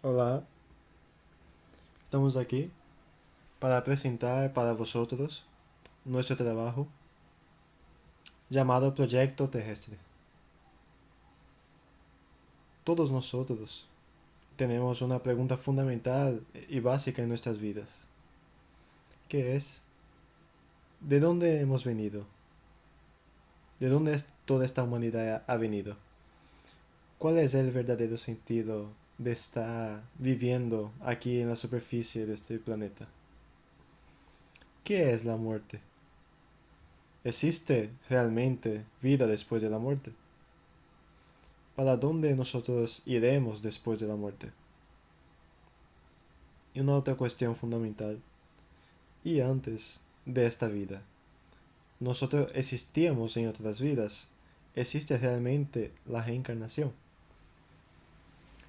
Hola, estamos aquí para presentar para vosotros nuestro trabajo llamado Proyecto Terrestre. Todos nosotros tenemos una pregunta fundamental y básica en nuestras vidas, que es ¿de dónde hemos venido? ¿De dónde toda esta humanidad ha venido? ¿Cuál es el verdadero sentido de estar viviendo aquí en la superficie de este planeta? ¿Qué es la muerte? ¿Existe realmente vida después de la muerte? ¿Para dónde nosotros iremos después de la muerte? Y una otra cuestión fundamental. ¿Y antes de esta vida? ¿Nosotros existíamos en otras vidas? ¿Existe realmente la reencarnación?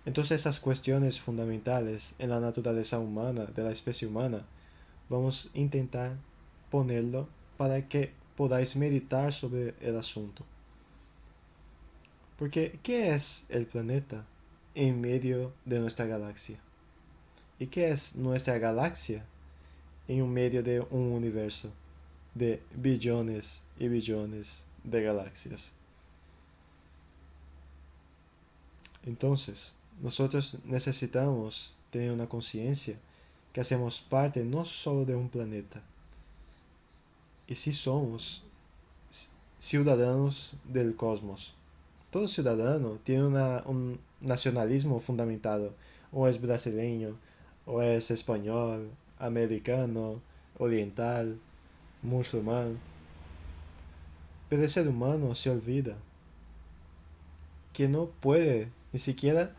Entonces esas cuestiones fundamentales en la naturaleza humana, de la especie humana, vamos a intentar ponerlo para que podáis meditar sobre el asunto. Porque, ¿qué es el planeta en medio de nuestra galaxia? ¿Y qué es nuestra galaxia en un medio de un universo de billones y billones de galaxias? Entonces, nosotros necesitamos tener una conciencia que hacemos parte no solo de un planeta, y si somos ciudadanos del cosmos. Todo ciudadano tiene un nacionalismo fundamentado, o es brasileño, o es español, americano, oriental, musulmán. Pero el ser humano se olvida que no puede ni siquiera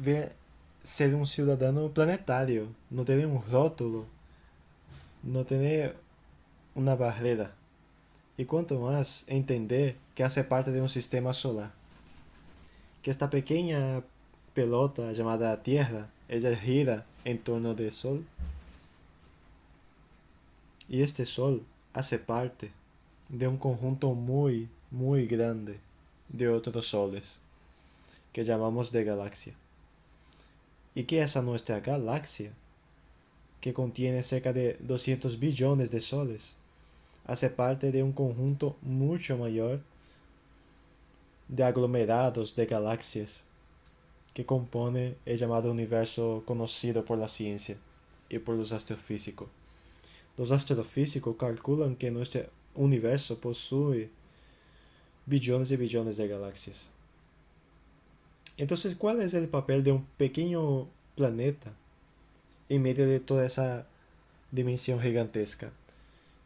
ver, ser un ciudadano planetario, no tener un rótulo, no tener una barrera. Y cuanto más entender que hace parte de un sistema solar, que esta pequeña pelota llamada Tierra, ella gira en torno del Sol, y este Sol hace parte de un conjunto muy, muy grande de otros soles, que llamamos de galaxia. Y que esa nuestra galaxia, que contiene cerca de 200 billones de soles, hace parte de un conjunto mucho mayor de aglomerados de galaxias que compone el llamado universo conocido por la ciencia y por los astrofísicos. Los astrofísicos calculan que nuestro universo posee billones y billones de galaxias. Entonces, ¿cuál es el papel de un pequeño planeta en medio de toda esa dimensión gigantesca?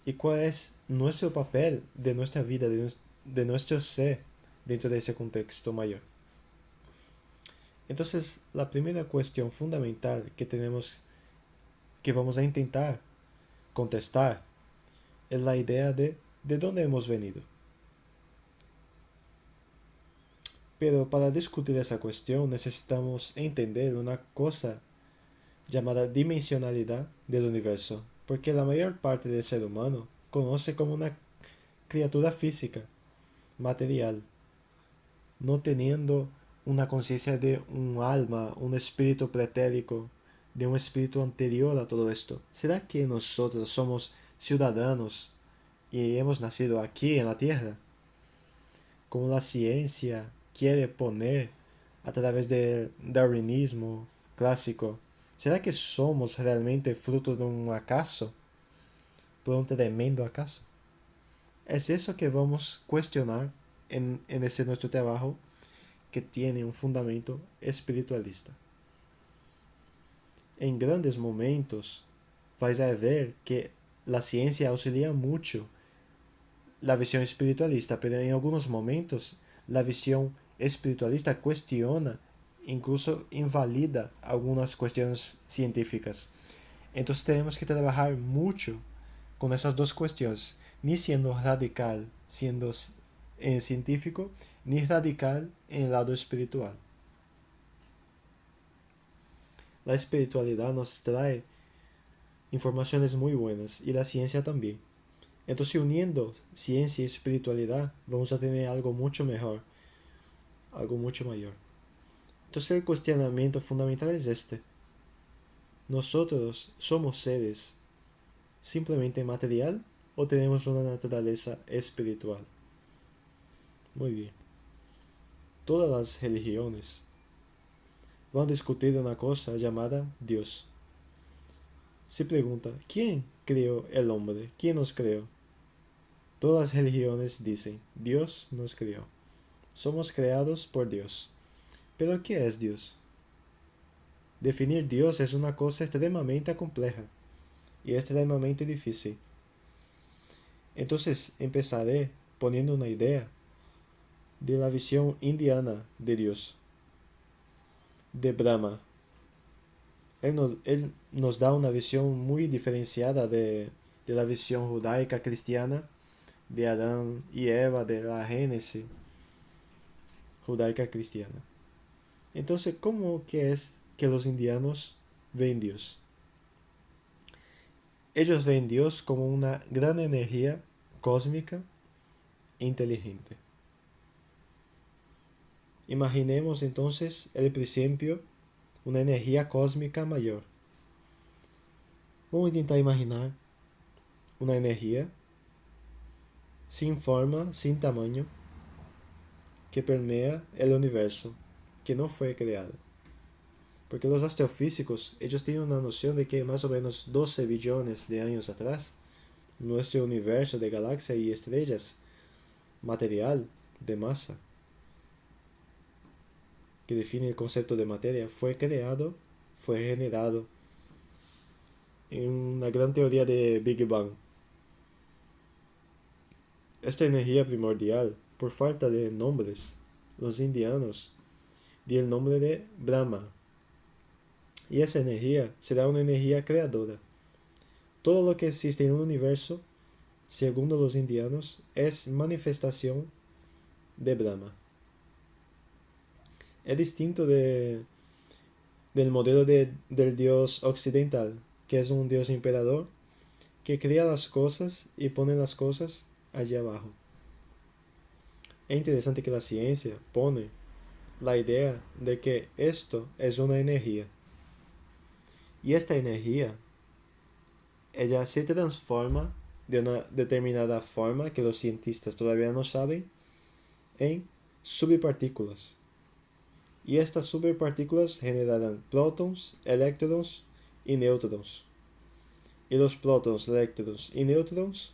¿Y cuál es nuestro papel de nuestra vida, de nuestro ser dentro de ese contexto mayor? Entonces, la primera cuestión fundamental que vamos a intentar contestar es la idea de dónde hemos venido. Pero para discutir esa cuestión necesitamos entender una cosa llamada dimensionalidad del universo, porque la mayor parte del ser humano conoce como una criatura física, material, no teniendo una conciencia de un alma, un espíritu pretérico, de un espíritu anterior a todo esto. ¿Será que nosotros somos ciudadanos y hemos nacido aquí en la Tierra? Como la ciencia quiere poner a través del darwinismo clásico, ¿será que somos realmente fruto de un acaso? ¿Por un tremendo acaso? Es eso que vamos a cuestionar en ese nuestro trabajo que tiene un fundamento espiritualista. En grandes momentos vais a ver que la ciencia auxilia mucho la visión espiritualista, pero en algunos momentos la visión espiritualista cuestiona, incluso invalida algunas cuestiones científicas. Entonces tenemos que trabajar mucho con esas dos cuestiones, ni siendo radical, siendo científico, ni radical en el lado espiritual. La espiritualidad nos trae informaciones muy buenas y la ciencia también. Entonces, uniendo ciencia y espiritualidad, vamos a tener algo mucho mejor, algo mucho mayor. Entonces el cuestionamiento fundamental es este. ¿Nosotros somos seres simplemente material o tenemos una naturaleza espiritual? Muy bien. Todas las religiones van a discutir una cosa llamada Dios. Se pregunta, ¿quién creó el hombre? ¿Quién nos creó? Todas las religiones dicen, Dios nos creó. Somos creados por Dios. Pero ¿qué es Dios? Definir Dios es una cosa extremadamente compleja y extremadamente difícil. Entonces empezaré poniendo una idea de la visión indiana de Dios, de Brahma. Él nos da una visión muy diferenciada de la visión judaica cristiana de Adán y Eva, de la Génesis judaica cristiana. Entonces, ¿cómo que es que los indianos ven Dios? Ellos ven Dios como una gran energía cósmica inteligente. Imaginemos entonces el principio, una energía cósmica mayor. Vamos a intentar imaginar una energía sin forma, sin tamaño, que permea el universo, que no fue creado. Porque los astrofísicos, ellos tienen una noción de que más o menos 12 billones de años atrás, nuestro universo de galaxias y estrellas, material de masa, que define el concepto de materia, fue creado, fue generado en una gran teoría de Big Bang. Esta energía primordial, por falta de nombres, los indianos dieron el nombre de Brahma. Y esa energía será una energía creadora. Todo lo que existe en el universo, según los indianos, es manifestación de Brahma. Es distinto del modelo del dios occidental, que es un dios emperador que crea las cosas y pone las cosas allá abajo. Es interesante que la ciencia pone la idea de que esto es una energía. Y esta energía, ella se transforma de una determinada forma que los cientistas todavía no saben en subpartículas. Y estas superpartículas generarán prótons, eléctrons y neutrons. Y los prótons, eléctrons y neutrons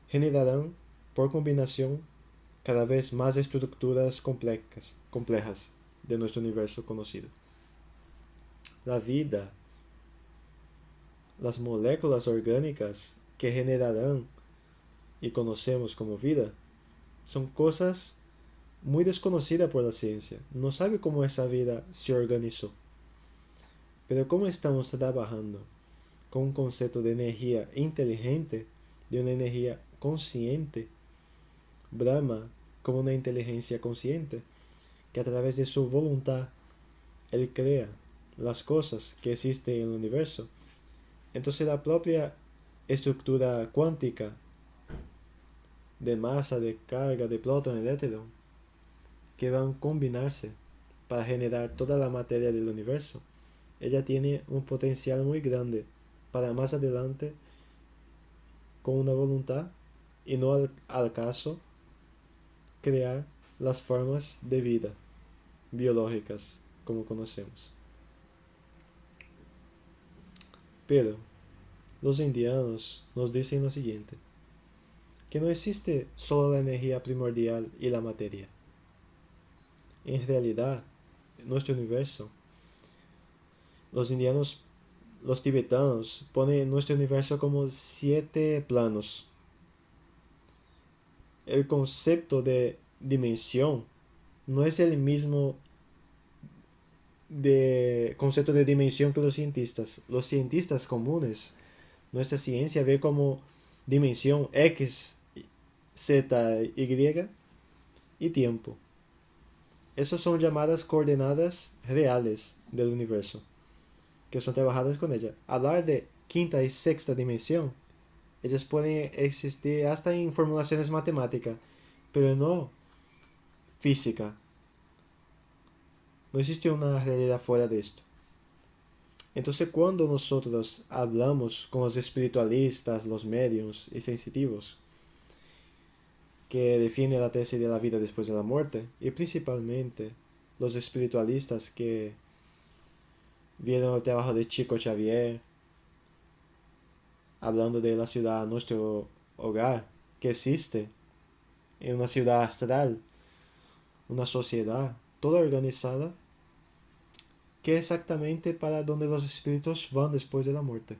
generarán por combinación cada vez más estructuras complejas de nuestro universo conocido. La vida, las moléculas orgánicas que generarán y conocemos como vida, son cosas muy desconocidas por la ciencia. No sabe cómo esa vida se organizó. Pero como estamos trabajando con un concepto de energía inteligente, de una energía consciente, Brahma como una inteligencia consciente, que a través de su voluntad él crea las cosas que existen en el universo. Entonces la propia estructura cuántica de masa, de carga, de protón, eléctron, que van a combinarse para generar toda la materia del universo, ella tiene un potencial muy grande para más adelante, con una voluntad y no al caso, crear las formas de vida biológicas como conocemos. Pero los indianos nos dicen lo siguiente, que no existe solo la energía primordial y la materia. En realidad, nuestro universo, los indianos, los tibetanos, ponen nuestro universo como 7 planos. El concepto de dimensión no es el mismo de concepto de dimensión que los cientistas. Los cientistas comunes, nuestra ciencia ve como dimensión X, Z, Y y tiempo. Esas son llamadas coordenadas reales del universo, que son trabajadas con ella. Hablar de quinta y sexta dimensión, ellas pueden existir hasta en formulaciones matemáticas, pero no física. No existe una realidad fuera de esto. Entonces, cuando nosotros hablamos con los espiritualistas, los mediums y sensitivos, que defienden la tesis de la vida después de la muerte, y principalmente los espiritualistas que vieron el trabajo de Chico Xavier, hablando de la ciudad, nuestro hogar, que existe en una ciudad astral, una sociedad toda organizada, que es exactamente para donde los espíritus van después de la muerte.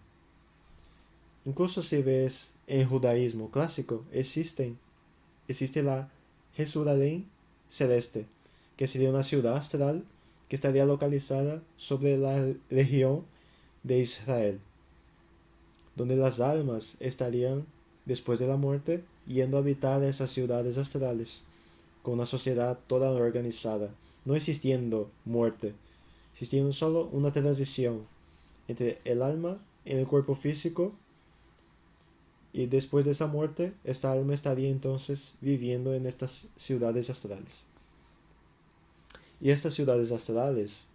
Incluso si ves en judaísmo clásico, existe la Jerusalén celeste, que sería una ciudad astral que estaría localizada sobre la región de Israel, donde las almas estarían, después de la muerte, yendo a habitar esas ciudades astrales, con una sociedad toda organizada, no existiendo muerte, existiendo solo una transición entre el alma en el cuerpo físico, y después de esa muerte, esta alma estaría entonces viviendo en estas ciudades astrales. Y estas ciudades astrales,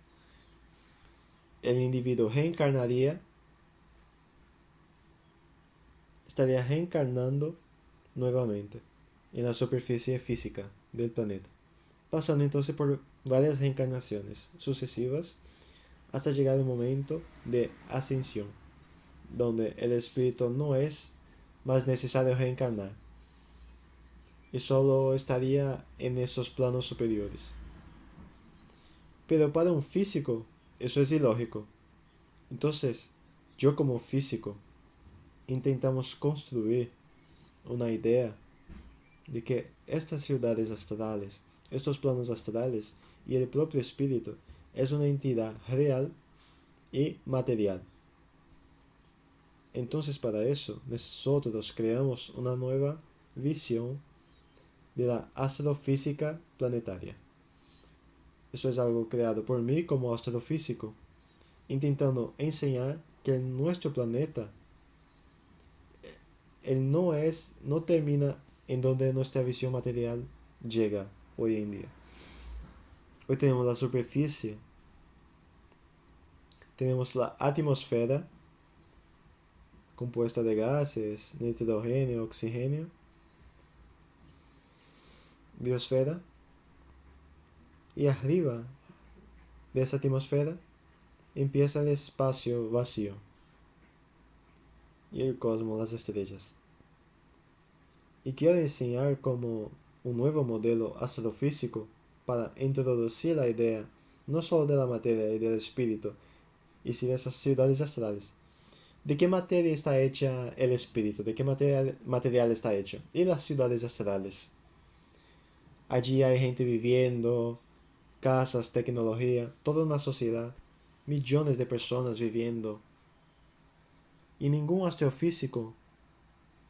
el individuo estaría reencarnando nuevamente en la superficie física del planeta, pasando entonces por varias reencarnaciones sucesivas hasta llegar al momento de ascensión, donde el espíritu no es más necesario reencarnar y solo estaría en esos planos superiores. Pero para un físico eso es ilógico. Entonces, yo como físico intentamos construir una idea de que estas ciudades astrales, estos planos astrales y el propio espíritu es una entidad real y material. Entonces, para eso nosotros creamos una nueva visión de la astrofísica planetaria. Eso es algo creado por mí como astrofísico, intentando enseñar que nuestro planeta no termina en donde nuestra visión material llega hoy en día. Hoy tenemos la superficie, tenemos la atmósfera compuesta de gases, nitrógeno, oxígeno, biosfera, y arriba de esa atmósfera empieza el espacio vacío y el cosmos, las estrellas. Y quiero enseñar como un nuevo modelo astrofísico para introducir la idea no solo de la materia y del espíritu, y sí de esas ciudades astrales. ¿De qué materia está hecha el espíritu? ¿De qué material está hecho? Y las ciudades astrales. Allí hay gente viviendo, casas, tecnología, toda una sociedad, millones de personas viviendo. Y ningún astrofísico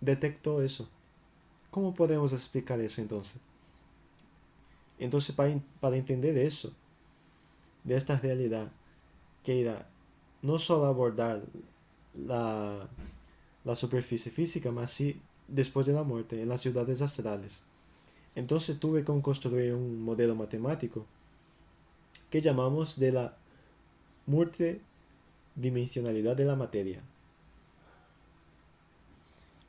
detectó eso. ¿Cómo podemos explicar eso entonces? Entonces, para entender eso, de esta realidad, que irá no solo abordar la, la superficie física, mas sí después de la muerte, en las ciudades astrales. Entonces tuve que construir un modelo matemático que llamamos de la multidimensionalidad de la materia.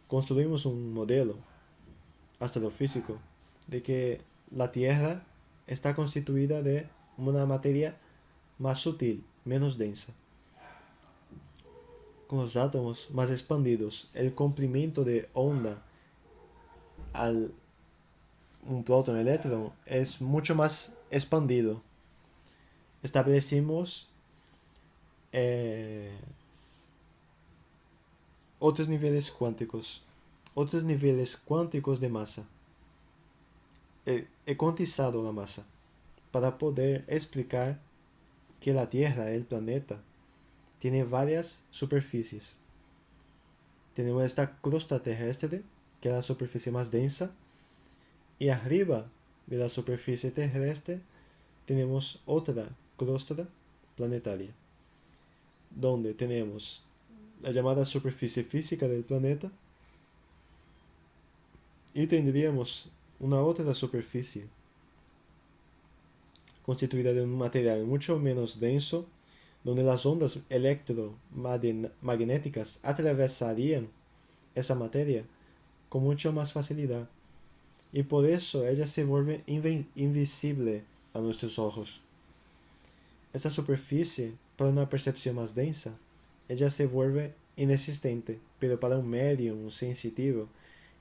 Construimos un modelo astrofísico de que la Tierra está constituida de una materia más sutil, menos densa, con los átomos más expandidos. El comprimento de onda al un protón eléctron es mucho más expandido. Establecimos eh, otros niveles cuánticos de masa. He cuantizado la masa para poder explicar que la Tierra, el planeta, tiene varias superficies. Tenemos esta crosta terrestre, que es la superficie más densa, y arriba de la superficie terrestre tenemos otra crosta planetaria, donde tenemos la llamada superficie física del planeta, y tendríamos una otra superficie constituida de un material mucho menos denso, donde las ondas electromagnéticas atravesarían esa materia con mucho más facilidad, y por eso ella se vuelve invisible a nuestros ojos. Esa superficie, para una percepción más densa, ella se vuelve inexistente, pero para un medium sensitivo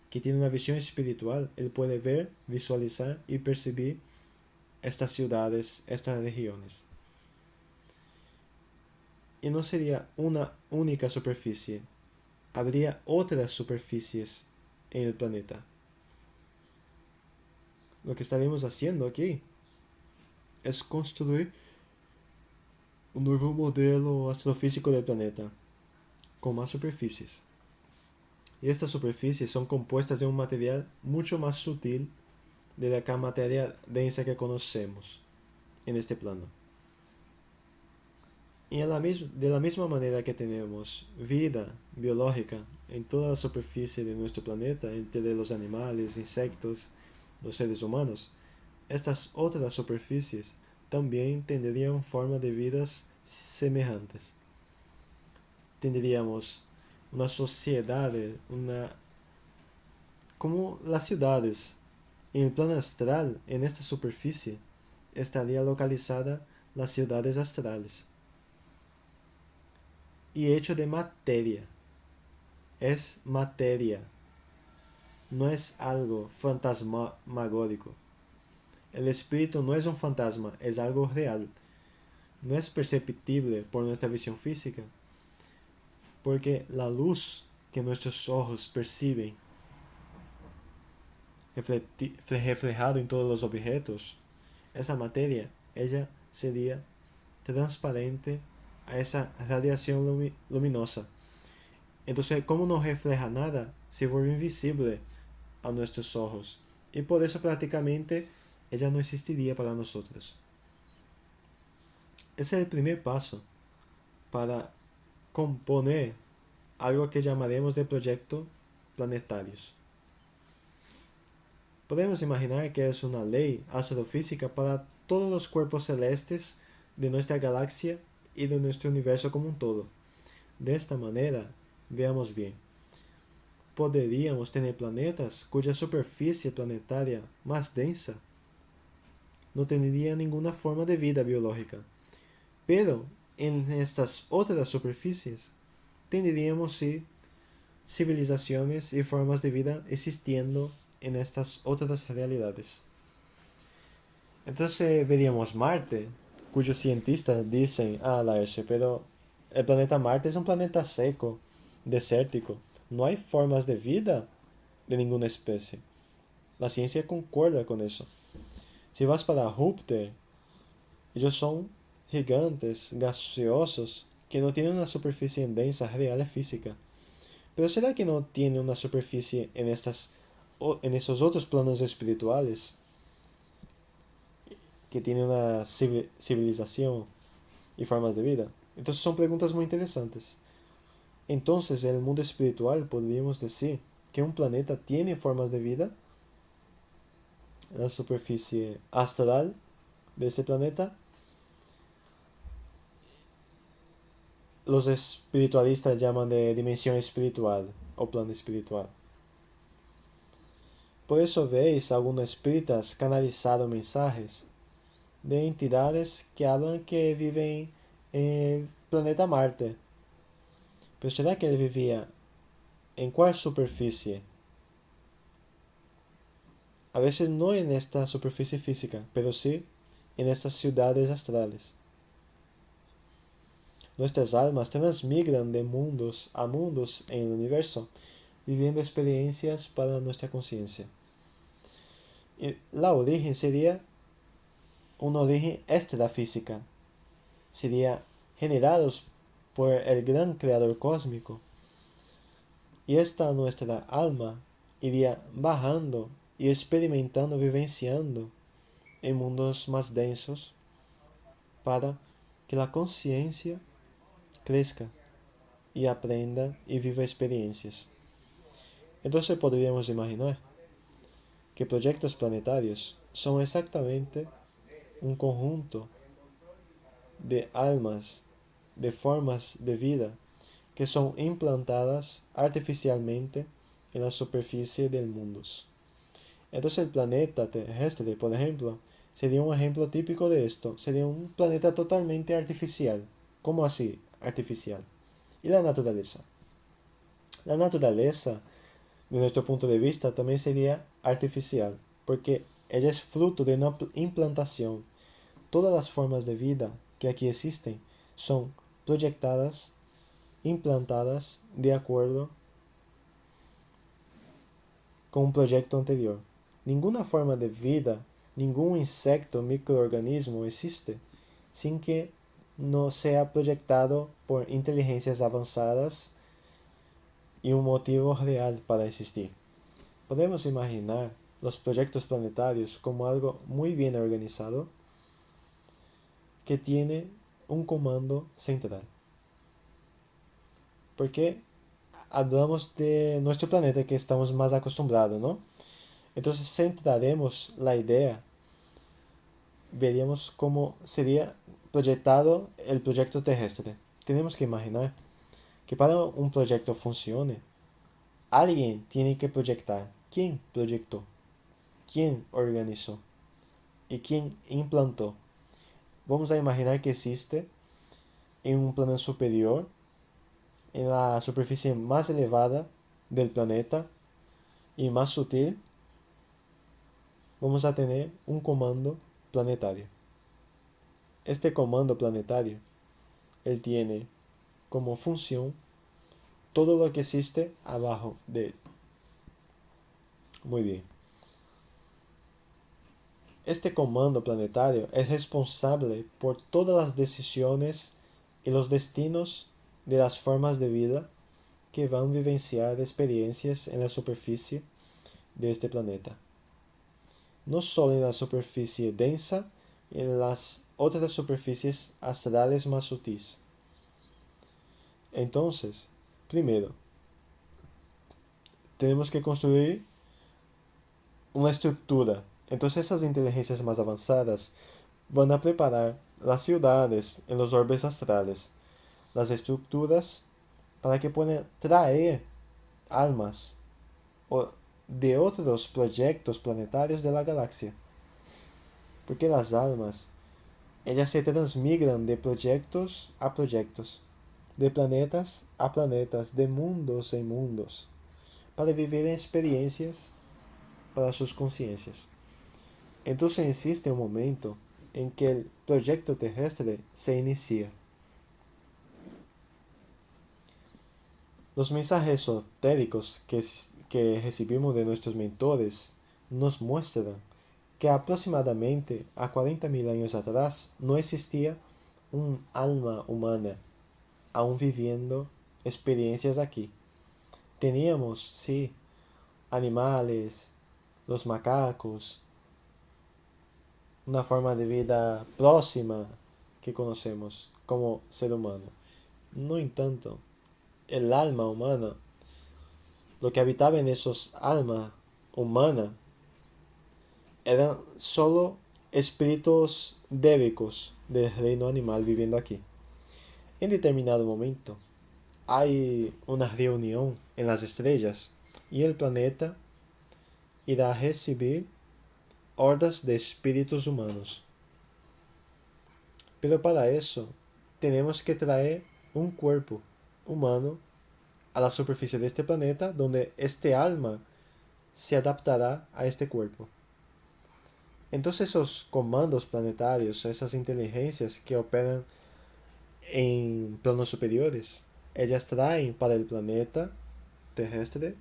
que tiene una visión espiritual, él puede ver, visualizar y percibir estas ciudades, estas regiones. Y no sería una única superficie, habría otras superficies en el planeta. Lo que estaremos haciendo aquí es construir un nuevo modelo astrofísico del planeta, con más superficies. Y estas superficies son compuestas de un material mucho más sutil de la materia densa que conocemos en este plano. Y de la misma manera que tenemos vida biológica en toda la superficie de nuestro planeta, entre los animales, insectos, los seres humanos, estas otras superficies también tendrían forma de vidas semejantes. Tendríamos una sociedad, como las ciudades. En el plano astral, en esta superficie, estaría localizada las ciudades astrales. Y hecho de materia. Es materia. No es algo fantasmagórico. El espíritu no es un fantasma, es algo real. No es perceptible por nuestra visión física, porque la luz que nuestros ojos perciben reflejado en todos los objetos, esa materia, ella sería transparente a esa radiación luminosa. Entonces, como no refleja nada, se vuelve invisible a nuestros ojos. Y por eso prácticamente ella no existiría para nosotros. Ese es el primer paso para componer algo que llamaremos de proyectos planetarios. Podemos imaginar que es una ley astrofísica para todos los cuerpos celestes de nuestra galaxia y de nuestro universo como un todo. De esta manera, veamos bien, podríamos tener planetas cuya superficie planetaria más densa no tendría ninguna forma de vida biológica, pero en estas otras superficies tendríamos sí civilizaciones y formas de vida existiendo en estas otras realidades. Entonces veríamos Marte, cuyos cientistas dicen, Laércio, pero el planeta Marte es un planeta seco, desértico, no hay formas de vida de ninguna especie. La ciencia concuerda con eso. Si vas para Júpiter, ellos son gigantes, gaseosos, que no tienen una superficie densa real y física. Pero ¿será que no tiene una superficie en esos otros planos espirituales que tiene una civilización y formas de vida? Entonces son preguntas muy interesantes. Entonces, en el mundo espiritual podríamos decir que un planeta tiene formas de vida en la superficie astral de ese planeta. Los espiritualistas llaman de dimensión espiritual o plano espiritual. Por eso veis algunos espíritas canalizando mensajes de entidades que hablan que viven en el planeta Marte. Pero será que ele vivia en cuál superficie? A veces no en esta superficie física, pero sí en estas ciudades astrales. Nuestras almas transmigran de mundos a mundos en el universo, viviendo experiencias para nuestra conciencia. La origen sería una origen extrafísica. Sería generados por el gran creador cósmico. Y esta nuestra alma iría bajando y experimentando, vivenciando en mundos más densos para que la conciencia crezca y aprenda y viva experiencias. Entonces podríamos imaginar que proyectos planetarios son exactamente un conjunto de almas, de formas de vida que son implantadas artificialmente en la superficie del mundo. Entonces el planeta terrestre, por ejemplo, sería un ejemplo típico de esto. Sería un planeta totalmente artificial. ¿Cómo así? Artificial. ¿Y la naturaleza? La naturaleza, de nuestro punto de vista, también sería artificial, porque ella es fruto de una implantación. Todas las formas de vida que aquí existen son proyectadas, implantadas de acuerdo con un proyecto anterior. Ninguna forma de vida, ningún insecto, microorganismo existe sin que no sea proyectado por inteligencias avanzadas y un motivo real para existir. Podemos imaginar los proyectos planetarios como algo muy bien organizado que tiene un comando central. Porque hablamos de nuestro planeta que estamos más acostumbrados, ¿no? Entonces centraremos la idea, veríamos cómo sería proyectado el proyecto terrestre. Tenemos que imaginar que para un proyecto funcione, alguien tiene que proyectar. ¿Quién proyectó? ¿Quién organizó? ¿Y quién implantó? Vamos a imaginar que existe en un plano superior, en la superficie más elevada del planeta y más sutil, vamos a tener un comando planetario. Este comando planetario, él tiene como función todo lo que existe abajo de él. Muy bien. Este comando planetario es responsable por todas las decisiones y los destinos de las formas de vida que van a vivenciar experiencias en la superficie de este planeta. No solo en la superficie densa, en las otras superficies astrales más sutiles. Entonces, primero, tenemos que construir una estructura. Entonces esas inteligencias más avanzadas van a preparar las ciudades en los orbes astrales, las estructuras para que puedan traer almas o de otros proyectos planetarios de la galaxia. Porque las almas, ellas se transmigran de proyectos a proyectos, de planetas a planetas, de mundos en mundos, para vivir experiencias para sus conciencias. Entonces existe un momento en que el proyecto terrestre se inicia. Los mensajes esotéricos que recibimos de nuestros mentores nos muestran que aproximadamente a 40.000 años atrás no existía un alma humana aún viviendo experiencias aquí. Teníamos, sí, animales, los macacos, una forma de vida próxima que conocemos como ser humano. No entanto, el alma humana, lo que habitaba en esos almas humanas, eran solo espíritus débicos del reino animal viviendo aquí. En determinado momento, hay una reunión en las estrellas y el planeta irá a recibir hordas de espíritus humanos. Pero para eso, tenemos que traer un cuerpo humano a la superficie de este planeta donde este alma se adaptará a este cuerpo. Entonces esos comandos planetarios, esas inteligencias que operan en planos superiores, ellas traen para el planeta terrestre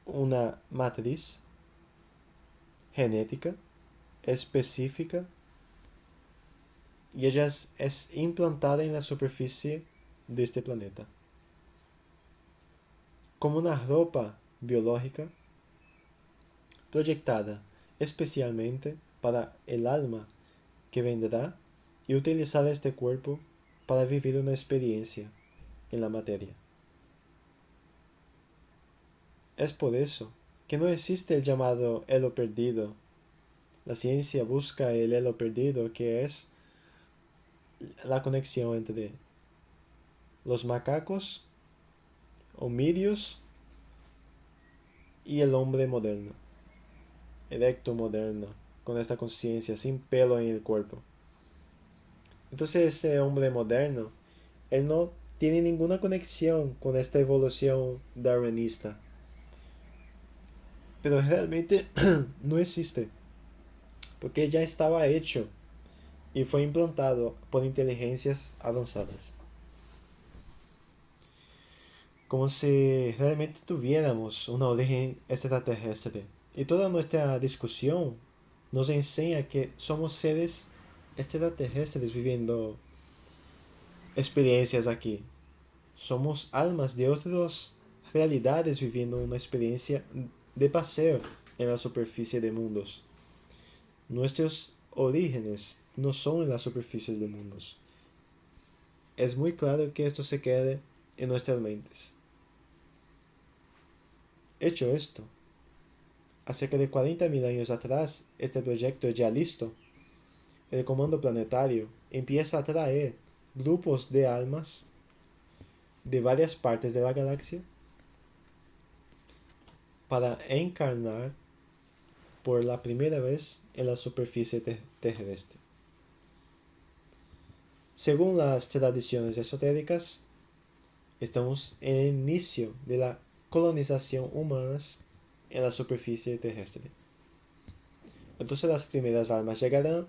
una matriz genética específica y ella es implantada en la superficie de este planeta. Como una ropa biológica proyectada especialmente para el alma que vendrá y utilizar este cuerpo para vivir una experiencia en la materia. Es por eso que no existe el llamado elo perdido La ciencia busca el hilo perdido, que es la conexión entre los macacos, homídeos y el hombre moderno, erecto moderno, con esta conciencia, sin pelo en el cuerpo. Entonces ese hombre moderno, él no tiene ninguna conexión con esta evolución darwinista. Pero realmente no existe, porque ya estaba hecho y fue implantado por inteligencias avanzadas. Como si realmente tuviéramos una origen extraterrestre. Y toda nuestra discusión nos enseña que somos seres extraterrestres viviendo experiencias aquí. Somos almas de otras realidades viviendo una experiencia de paseo en la superficie de mundos. Nuestros orígenes no son en las superficies de mundos. Es muy claro que esto se quede en nuestras mentes. Hecho esto, a cerca de 40.000 años atrás, este proyecto ya listo, el Comando Planetario empieza a atraer grupos de almas de varias partes de la galaxia para encarnar por la primera vez en la superficie terrestre. Según las tradiciones esotéricas, estamos en el inicio de la colonización humana en la superficie terrestre. Entonces las primeras almas llegarán,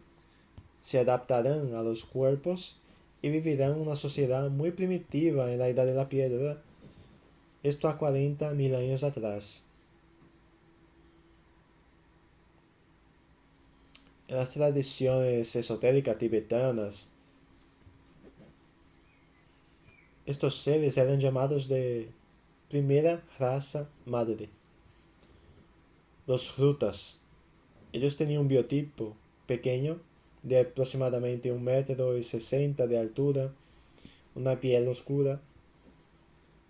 se adaptarán a los cuerpos y vivirán una sociedad muy primitiva en la edad de la piedra, esto a 40.000 años atrás. En las tradiciones esotéricas tibetanas, estos seres eran llamados de primera raza madre, los Rutas. Ellos tenían un biotipo pequeño, de aproximadamente 1,60 m de altura, una piel oscura,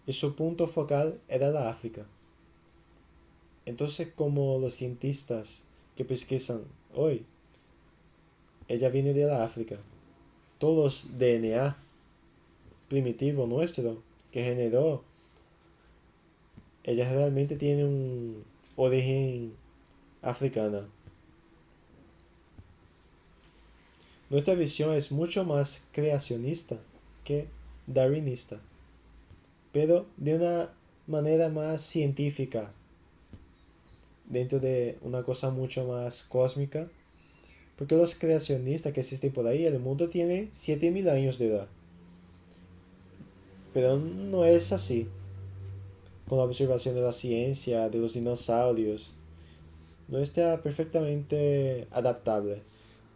y su punto focal era la África. Entonces, como los cientistas que pesquisan hoy, ella viene de la África. Todos los DNA primitivo nuestro que generó, ella realmente tiene un origen africana. Nuestra visión es mucho más creacionista que darwinista, pero de una manera más científica, dentro de una cosa mucho más cósmica, porque los creacionistas que existen por ahí, el mundo tiene 7.000 años de edad, pero no es así. Con la observación de la ciencia, de los dinosaurios, no está perfectamente adaptable.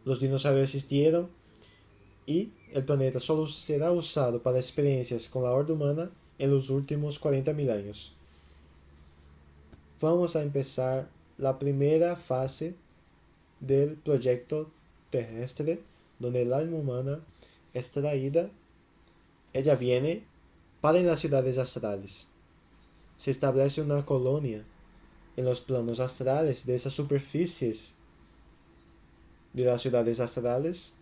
Los dinosaurios existieron y el planeta solo será usado para experiencias con la horda humana en los últimos 40.000 años. Vamos a empezar la primera fase del proyecto terrestre, donde el alma humana es traída, ella viene para en las ciudades astrales. Se establece una colonia en los planos astrales de esas superficies de las ciudades astrales,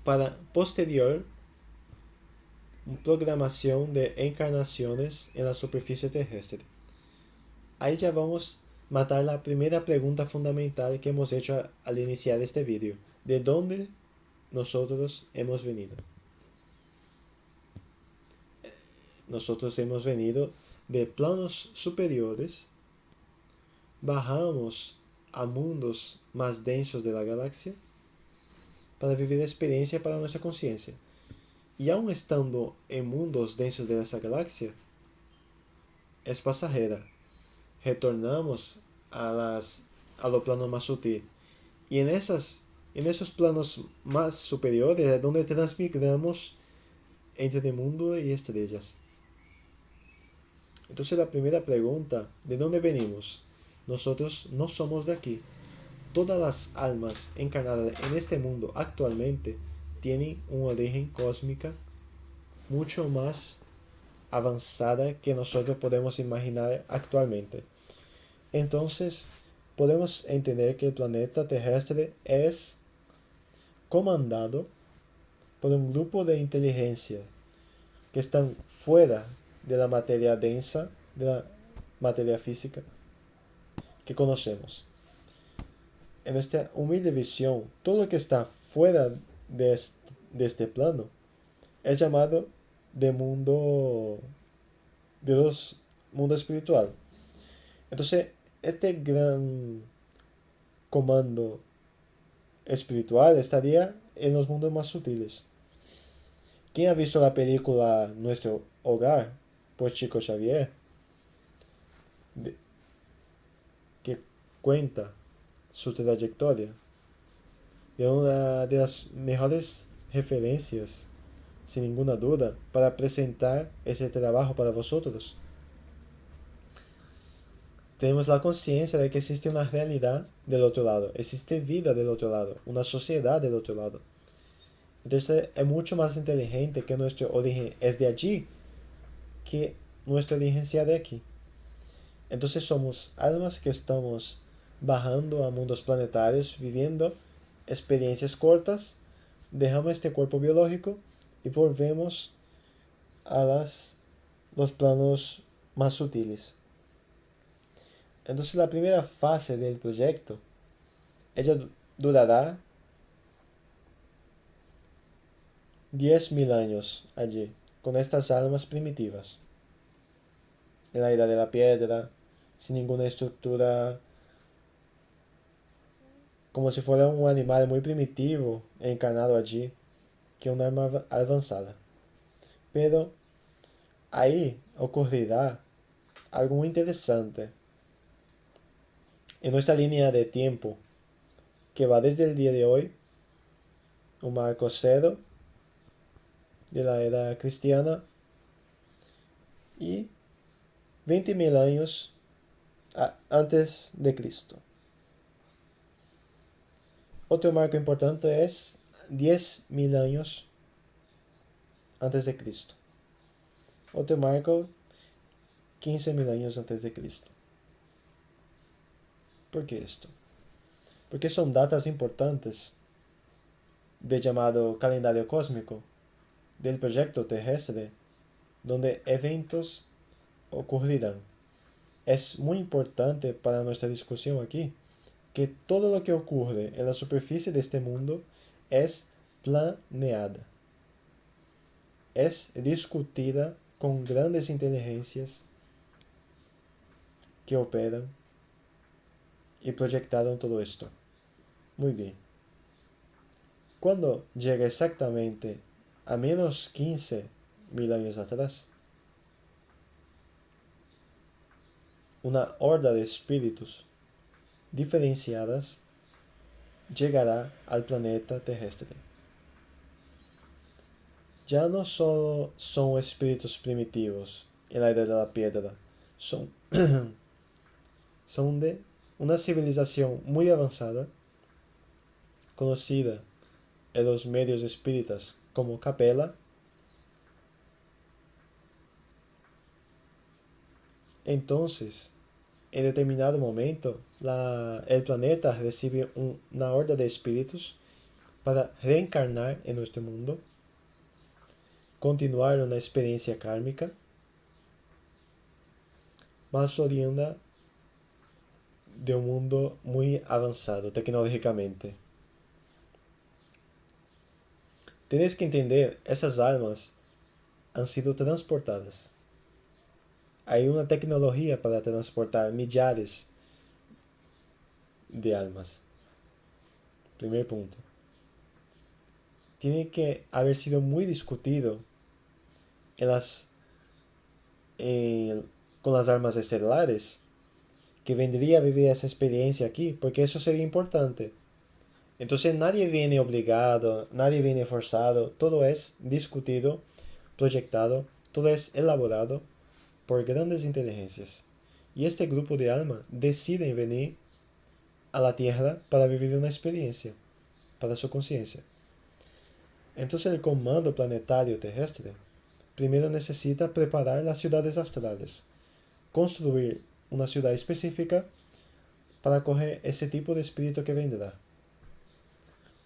para posterior programación de encarnaciones en la superficie terrestre. Ahí ya vamos a matar la primera pregunta fundamental que hemos hecho al iniciar este vídeo. ¿De dónde nosotros hemos venido? Nosotros hemos venido de planos superiores, bajamos a mundos más densos de la galaxia para vivir experiencia para nuestra conciencia. Y aún estando en mundos densos de esa galaxia, es pasajera. Retornamos a lo plano más sutil. Y en esos planos más superiores es donde transmigramos entre mundo y estrellas. Entonces la primera pregunta, ¿de dónde venimos? Nosotros no somos de aquí. Todas las almas encarnadas en este mundo actualmente tienen un origen cósmica mucho más avanzada que nosotros podemos imaginar actualmente. Entonces, podemos entender que el planeta terrestre es comandado por un grupo de inteligencia que están fuera de la materia densa, de la materia física que conocemos. En nuestra humilde visión, todo lo que está fuera de este plano es llamado de mundo espiritual. Entonces, este gran comando espiritual estaría en los mundos más sutiles. ¿Quién ha visto la película Nuestro Hogar por Chico Xavier? De- que cuenta su trayectoria de una de las mejores referencias, sin ninguna duda, para presentar ese trabajo para vosotros. Tenemos la conciencia de que existe una realidad del otro lado, existe vida del otro lado, una sociedad del otro lado. Entonces es mucho más inteligente que nuestro origen es de allí, que nuestro origen sea de aquí. Entonces somos almas que estamos bajando a mundos planetarios, viviendo experiencias cortas, dejamos este cuerpo biológico y volvemos a los planos más sutiles. Entonces la primera fase del proyecto, ella durará 10.000 años allí, con estas almas primitivas, en la edad de la piedra, sin ninguna estructura, como si fuera un animal muy primitivo encarnado allí, que una alma avanzada. Pero ahí ocurrirá algo muy interesante en nuestra línea de tiempo, que va desde el día de hoy, un marco cero de la era cristiana, y 20.000 años antes de Cristo. Otro marco importante es 10.000 años antes de Cristo. Otro marco, 15.000 años antes de Cristo. ¿Por qué esto? Porque son datas importantes del llamado calendario cósmico, del proyecto terrestre, donde eventos ocurrirán. Es muy importante para nuestra discusión aquí que todo lo que ocurre en la superficie de este mundo es planeada, es discutida con grandes inteligencias que operan y proyectaron todo esto. Muy bien. Cuando llega exactamente a menos 15.000 años atrás, una horda de espíritus diferenciadas llegará al planeta terrestre. Ya no solo son espíritus primitivos en la edad de la piedra, son, son de una civilización muy avanzada, conocida en los medios espíritas como Capela. Entonces, en determinado momento, el planeta recibe una horda de espíritus para reencarnar en nuestro mundo, continuar una experiencia kármica, más oriunda de un mundo muy avanzado tecnológicamente. Tienes que entender, esas almas han sido transportadas. Hay una tecnología para transportar millares de almas. Primer punto. Tiene que haber sido muy discutido en con las almas estelares que vendría a vivir esa experiencia aquí, porque eso sería importante. Entonces nadie viene obligado, nadie viene forzado, todo es discutido, proyectado, todo es elaborado por grandes inteligencias. Y este grupo de almas deciden venir a la Tierra para vivir una experiencia, para su conciencia. Entonces el comando planetario terrestre primero necesita preparar las ciudades astrales, construir una ciudad específica para acoger ese tipo de espíritu que vendrá.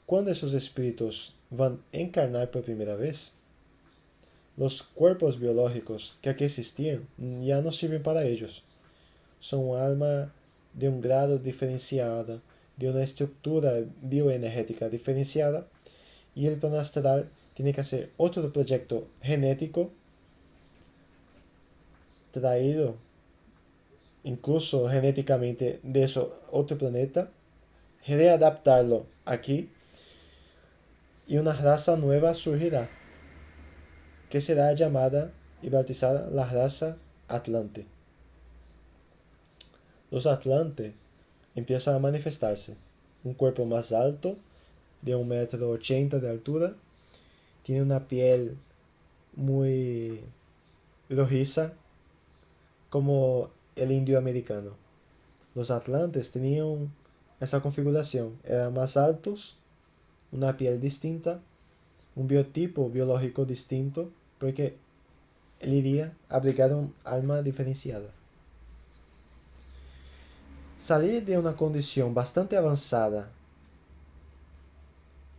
Cuando esos espíritus van a encarnar por primera vez, los cuerpos biológicos que aquí existían ya no sirven para ellos. Son un alma de un grado diferenciado, de una estructura bioenergética diferenciada, y el plan astral tiene que hacer otro proyecto genético traído incluso genéticamente de ese otro planeta, readaptarlo aquí y una raza nueva surgirá, que será llamada y bautizada la raza Atlante. Los Atlante empiezan a manifestarse. Un cuerpo más alto, de 1,80 m de altura, tiene una piel muy rojiza, como el indio americano. Los atlantes tenían esa configuración, eran más altos, una piel distinta, un biotipo biológico distinto, porque él iría a abrigar un alma diferenciada. Salir de una condición bastante avanzada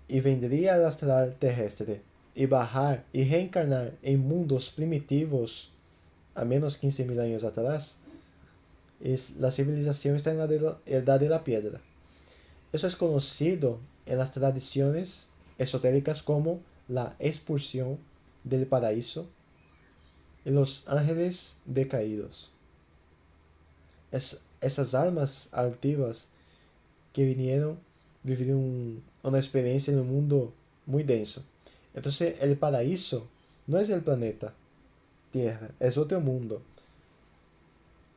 y vendría al astral terrestre y bajar y reencarnar en mundos primitivos a menos 15.000 años atrás, la civilización está en la edad de la piedra. Eso es conocido en las tradiciones esotéricas como la expulsión del paraíso y los ángeles decaídos. Esas almas altivas que vinieron vivir una experiencia en un mundo muy denso. Entonces el paraíso no es el planeta Tierra, es otro mundo,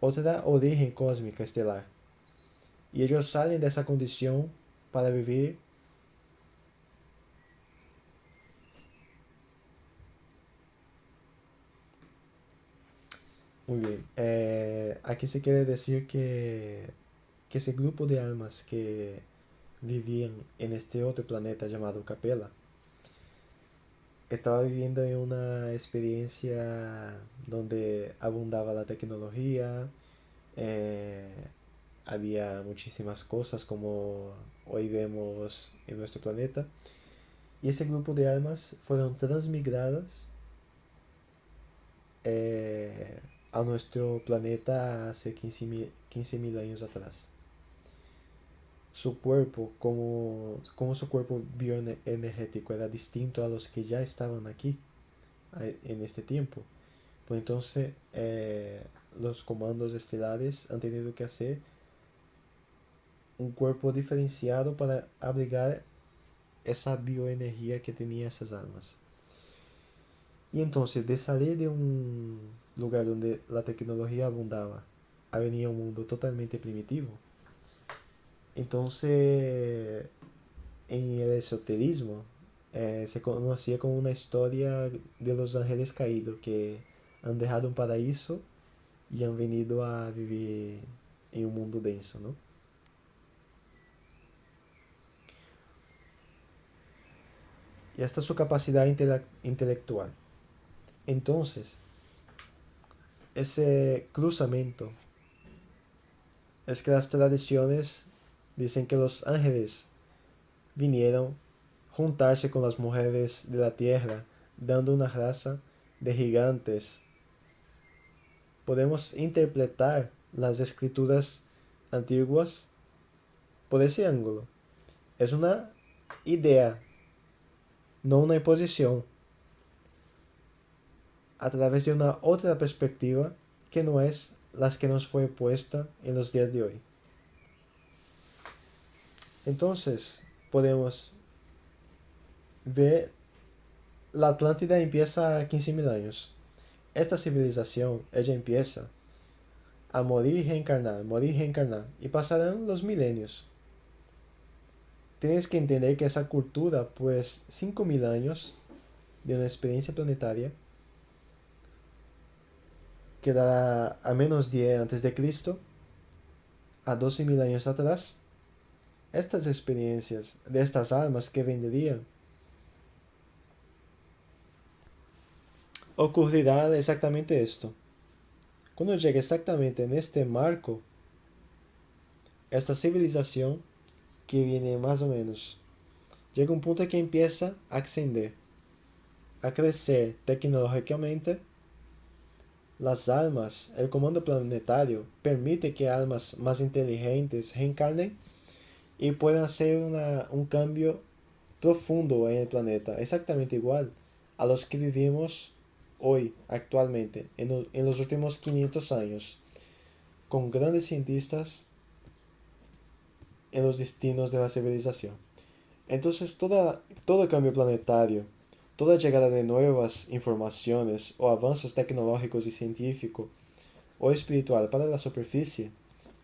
otra origen cósmica estelar. Y ellos salen de esa condición para vivir muy bien. Aquí se quiere decir que ese grupo de almas que vivían en este otro planeta llamado Capella estaba viviendo en una experiencia donde abundaba la tecnología, eh, había muchísimas cosas como hoy vemos en nuestro planeta, y ese grupo de almas fueron transmigradas a nuestro planeta hace 15.000 años atrás. Su cuerpo, como su cuerpo bioenergético era distinto a los que ya estaban aquí en este tiempo, pues entonces los comandos estelares han tenido que hacer un cuerpo diferenciado para abrigar esa bioenergía que tenía esas almas. Y entonces, de salir de un lugar donde la tecnología abundaba a venir a un mundo totalmente primitivo, entonces en el esoterismo se conocía como una historia de los ángeles caídos que han dejado un paraíso y han venido a vivir en un mundo denso, ¿no? Y esta es su capacidad intelectual. Entonces, ese cruzamiento es que las tradiciones dicen que los ángeles vinieron juntarse con las mujeres de la tierra, dando una raza de gigantes. Podemos interpretar las escrituras antiguas por ese ángulo. Es una idea, no una imposición, a través de una otra perspectiva que no es las que nos fue puesta en los días de hoy. Entonces, podemos ver, la Atlántida empieza a 15.000 años. Esta civilización, ella empieza a morir y reencarnar, y pasarán los milenios. Tienes que entender que esa cultura, pues 5.000 años de una experiencia planetaria, que dará a menos 10 antes de Cristo, a 12.000 años atrás, estas experiencias de estas almas que vendrían, ocurrirá exactamente esto. Cuando llega exactamente en este marco, esta civilización que viene más o menos, llega un punto que empieza a ascender, a crecer tecnológicamente. Las almas, el comando planetario permite que almas más inteligentes reencarnen y puedan hacer un cambio profundo en el planeta, exactamente igual a los que vivimos hoy, actualmente, en los últimos 500 años, con grandes cientistas en los destinos de la civilización. Entonces, todo cambio planetario, toda llegada de nuevas informaciones o avances tecnológicos y científicos o espiritual para la superficie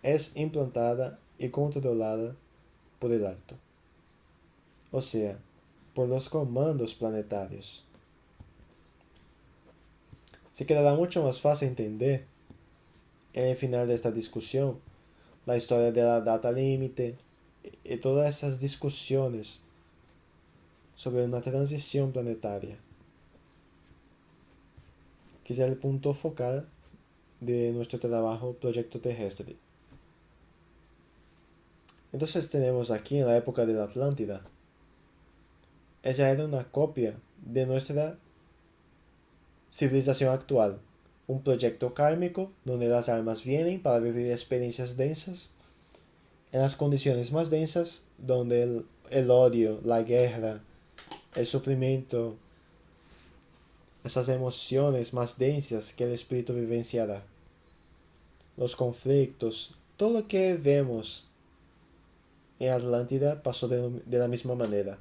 es implantada y controlada por el alto, o sea, por los comandos planetarios. Se quedará mucho más fácil entender en el final de esta discusión la historia de la data límite y todas esas discusiones sobre una transición planetaria, que es el punto focal de nuestro trabajo Proyecto Terrestre. Entonces tenemos aquí en la época de la Atlántida, ella era una copia de nuestra civilización actual, un proyecto kármico donde las almas vienen para vivir experiencias densas, en las condiciones más densas, donde el odio, la guerra, el sufrimiento, esas emociones más densas que el espíritu vivenciará, los conflictos, todo lo que vemos en Atlántida pasó de la misma manera.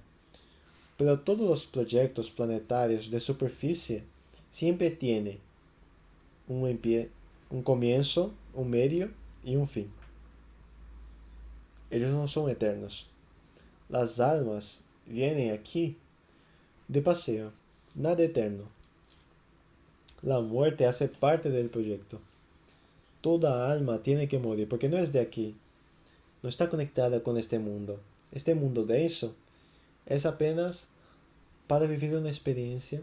Pero todos los proyectos planetarios de superficie siempre tienen un comienzo, un medio y un fin. Ellos no son eternos. Las almas vienen aquí de paseo, nada eterno. La muerte hace parte del proyecto. Toda alma tiene que morir porque no es de aquí. No está conectada con este mundo. Este mundo denso es apenas para vivir una experiencia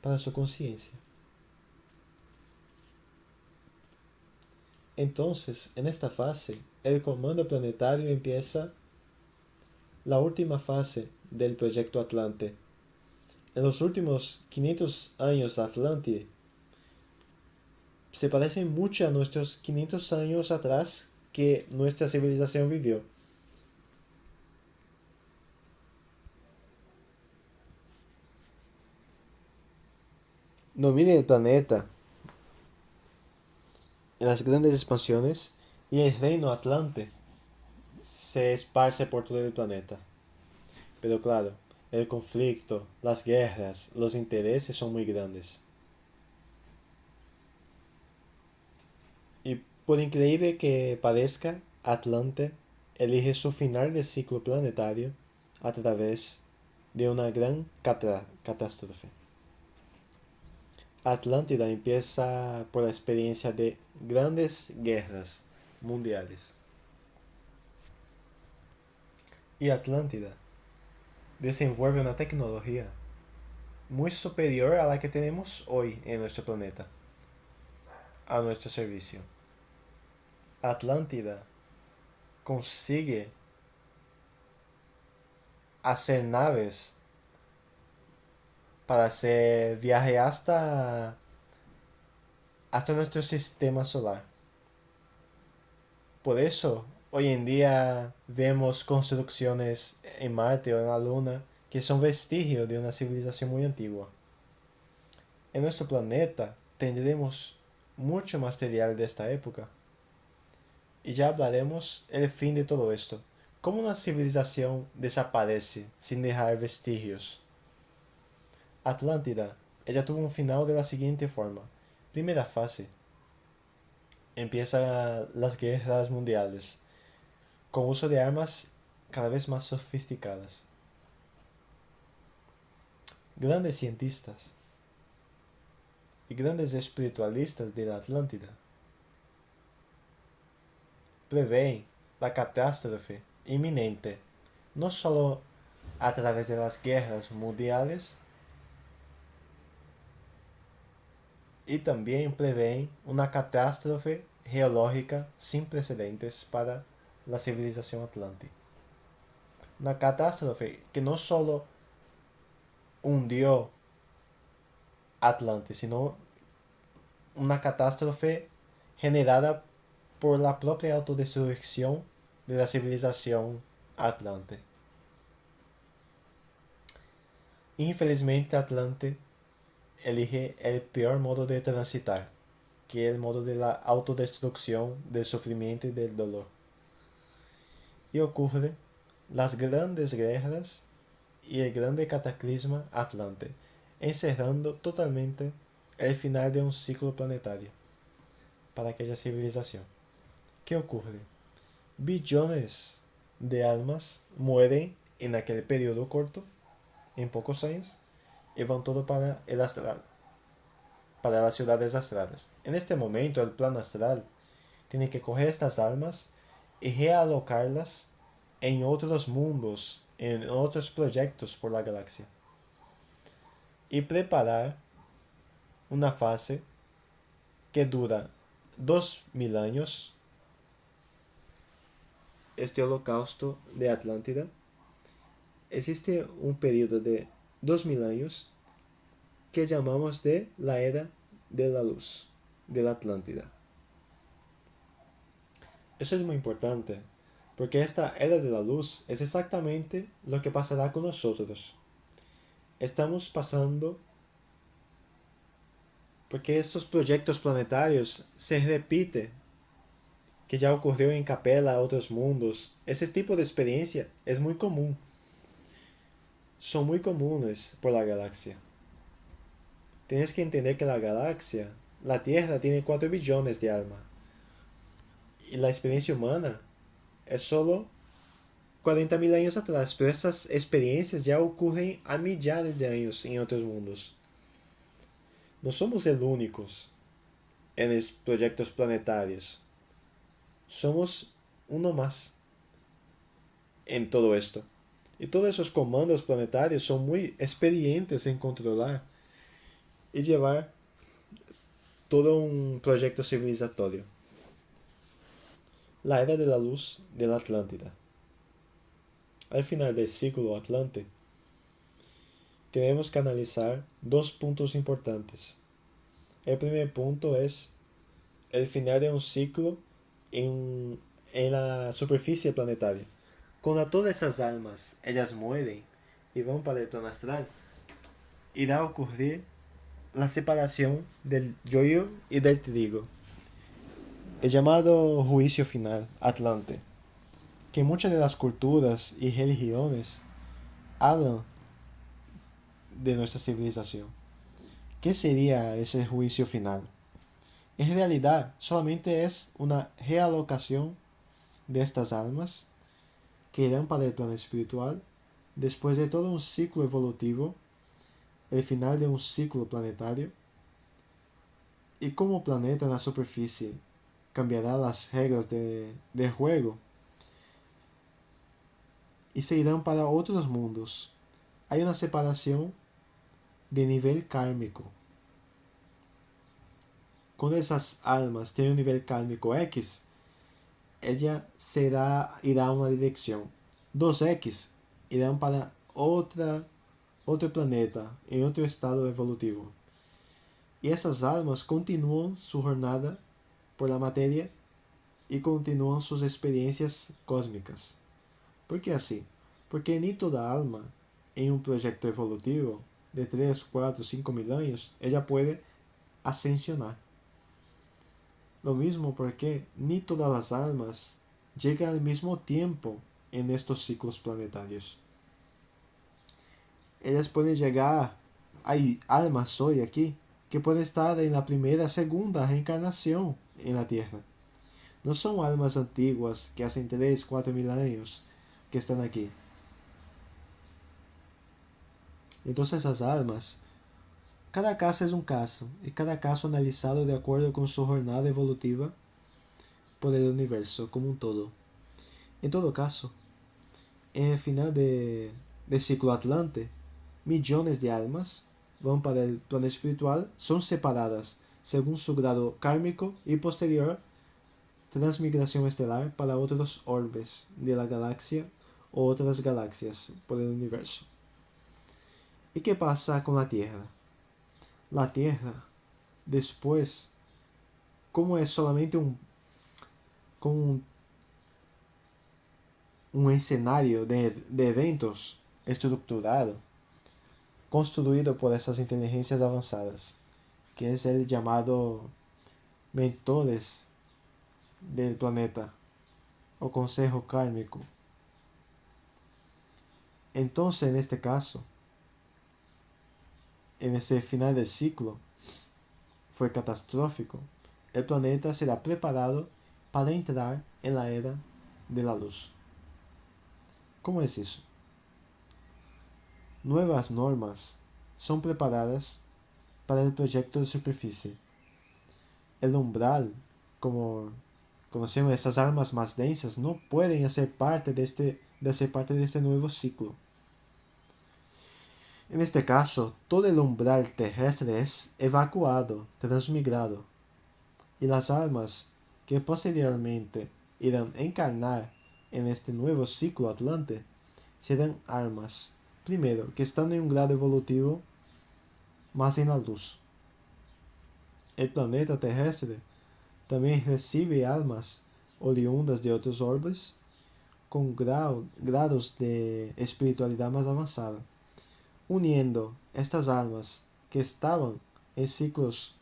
para su conciencia. Entonces, en esta fase, el comando planetario empieza la última fase del proyecto Atlante. En los últimos 500 años Atlante se parecen mucho a nuestros 500 años atrás que nuestra civilización vivió. Domina el planeta en las grandes expansiones y el reino Atlante se esparce por todo el planeta. Pero claro, el conflicto, las guerras, los intereses son muy grandes. Y por increíble que parezca, Atlante elige su final de ciclo planetario a través de una gran catástrofe. Atlántida empieza por la experiencia de grandes guerras mundiales. Y Atlántida desenvolve una tecnología muy superior a la que tenemos hoy en nuestro planeta, a nuestro servicio. Atlántida consigue hacer naves para hacer viaje hasta nuestro sistema solar. Por eso, hoy en día vemos construcciones en Marte o en la Luna que son vestigios de una civilización muy antigua. En nuestro planeta tendremos mucho material de esta época. Y ya hablaremos el fin de todo esto. ¿Cómo una civilización desaparece sin dejar vestigios? Atlántida, ella tuvo un final de la siguiente forma. Primera fase. Empiezan las guerras mundiales, con uso de armas cada vez más sofisticadas. Grandes cientistas y grandes espiritualistas de la Atlántida prevén la catástrofe inminente, no solo a través de las guerras mundiales y también prevén una catástrofe geológica sin precedentes para la civilización atlántica. Una catástrofe que no solo hundió Atlantis, sino una catástrofe generada por la propia autodestrucción de la civilización atlante. Infelizmente, Atlante elige el peor modo de transitar, que es el modo de la autodestrucción, del sufrimiento y del dolor. Y ocurre las grandes guerras y el grande cataclisma Atlante, encerrando totalmente el final de un ciclo planetario para aquella civilización. ¿Qué ocurre? Billones de almas mueren en aquel periodo corto, en pocos años, y van todo para el astral, para las ciudades astrales. En este momento, el plan astral tiene que coger estas almas y realocarlas en otros mundos, en otros proyectos por la galaxia. Y preparar una fase que dura 2000 años, este holocausto de Atlántida. Existe un periodo de 2000 años que llamamos de la era de la luz, de la Atlántida. Eso es muy importante, porque esta era de la luz es exactamente lo que pasará con nosotros. Estamos pasando porque estos proyectos planetarios se repiten, que ya ocurrió en Capella, otros mundos. Ese tipo de experiencia es muy común. Son muy comunes por la galaxia. Tienes que entender que la galaxia, la Tierra, tiene 4 billones de almas. Y la experiencia humana es solo 40.000 años atrás, pero estas experiencias ya ocurren a millares de años en otros mundos. No somos los únicos en los proyectos planetarios. Somos uno más en todo esto. Y todos esos comandos planetarios son muy experientes en controlar y llevar todo un proyecto civilizatorio. La era de la luz de la Atlántida. Al final del ciclo Atlante, tenemos que analizar 2 puntos importantes. El primer punto es el final de un ciclo en la superficie planetaria. Cuando todas esas almas, ellas mueren y van para el plano astral, irá a ocurrir la separación del yoyo y del trigo. El llamado juicio final, Atlante, que muchas de las culturas y religiones hablan de nuestra civilización. ¿Qué sería ese juicio final? En realidad, solamente es una realocación de estas almas que irán para el plano espiritual después de todo un ciclo evolutivo, el final de un ciclo planetario. Y como planeta en la superficie cambiará las reglas de juego y se irán para otros mundos. Hay una separación de nivel kármico. Cuando esas almas tienen un nivel kármico X, ella irá a una dirección. 2X irán para otro planeta, en otro estado evolutivo. Y esas almas continúan su jornada por la materia y continúan sus experiencias cósmicas. ¿Por qué así? Porque ni toda alma en un proyecto evolutivo de 3, 4, 5 mil años, ella puede ascensionar. Lo mismo porque ni todas las almas llegan al mismo tiempo en estos ciclos planetarios. Ellas pueden llegar, hay almas hoy aquí que pueden estar en la primera, segunda reencarnación en la Tierra. No son almas antiguas que hacen 3, 4 mil años que están aquí. Entonces esas almas, cada caso es un caso, y cada caso analizado de acuerdo con su jornada evolutiva por el universo como un todo. En todo caso, en el final del ciclo Atlante, millones de almas van para el plano espiritual, son separadas según su grado kármico y posterior transmigración estelar para otros orbes de la galaxia o otras galaxias por el universo. ¿Y qué pasa con la Tierra? La Tierra, después, como es solamente un escenario de eventos estructurado, construido por esas inteligencias avanzadas, que es el llamado mentores del planeta o consejo kármico. Entonces, en este caso, en ese final del ciclo, fue catastrófico. El planeta será preparado para entrar en la era de la luz. ¿Cómo es eso? Nuevas normas son preparadas para el proyecto de superficie. El umbral, como conocemos, esas armas más densas no pueden hacer parte de este nuevo ciclo. En este caso, todo el umbral terrestre es evacuado, transmigrado, y las almas que posteriormente irán encarnar en este nuevo ciclo atlante serán almas, primero, que están en un grado evolutivo más en la luz. El planeta terrestre también recibe almas oriundas de otros orbes con grados de espiritualidad más avanzada, uniendo estas almas que estaban en ciclos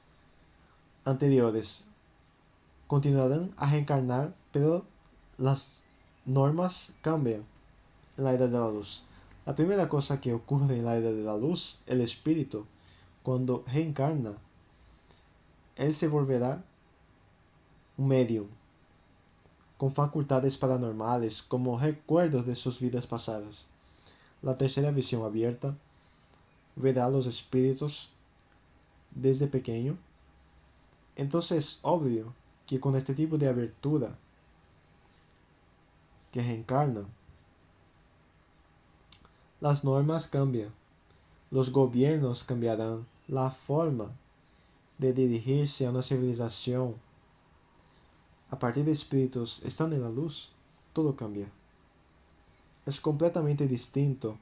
anteriores. Continuarán a reencarnar, pero las normas cambian en la era de la luz. La primera cosa que ocurre en la era de la luz, el espíritu, cuando reencarna, él se volverá un medium, con facultades paranormales como recuerdos de sus vidas pasadas. La tercera visión abierta verá a los espíritus desde pequeño. Entonces es obvio que con este tipo de abertura que reencarnan, las normas cambian, los gobiernos cambiarán, la forma de dirigirse a una civilización a partir de espíritus estando en la luz, todo cambia. Es completamente distinto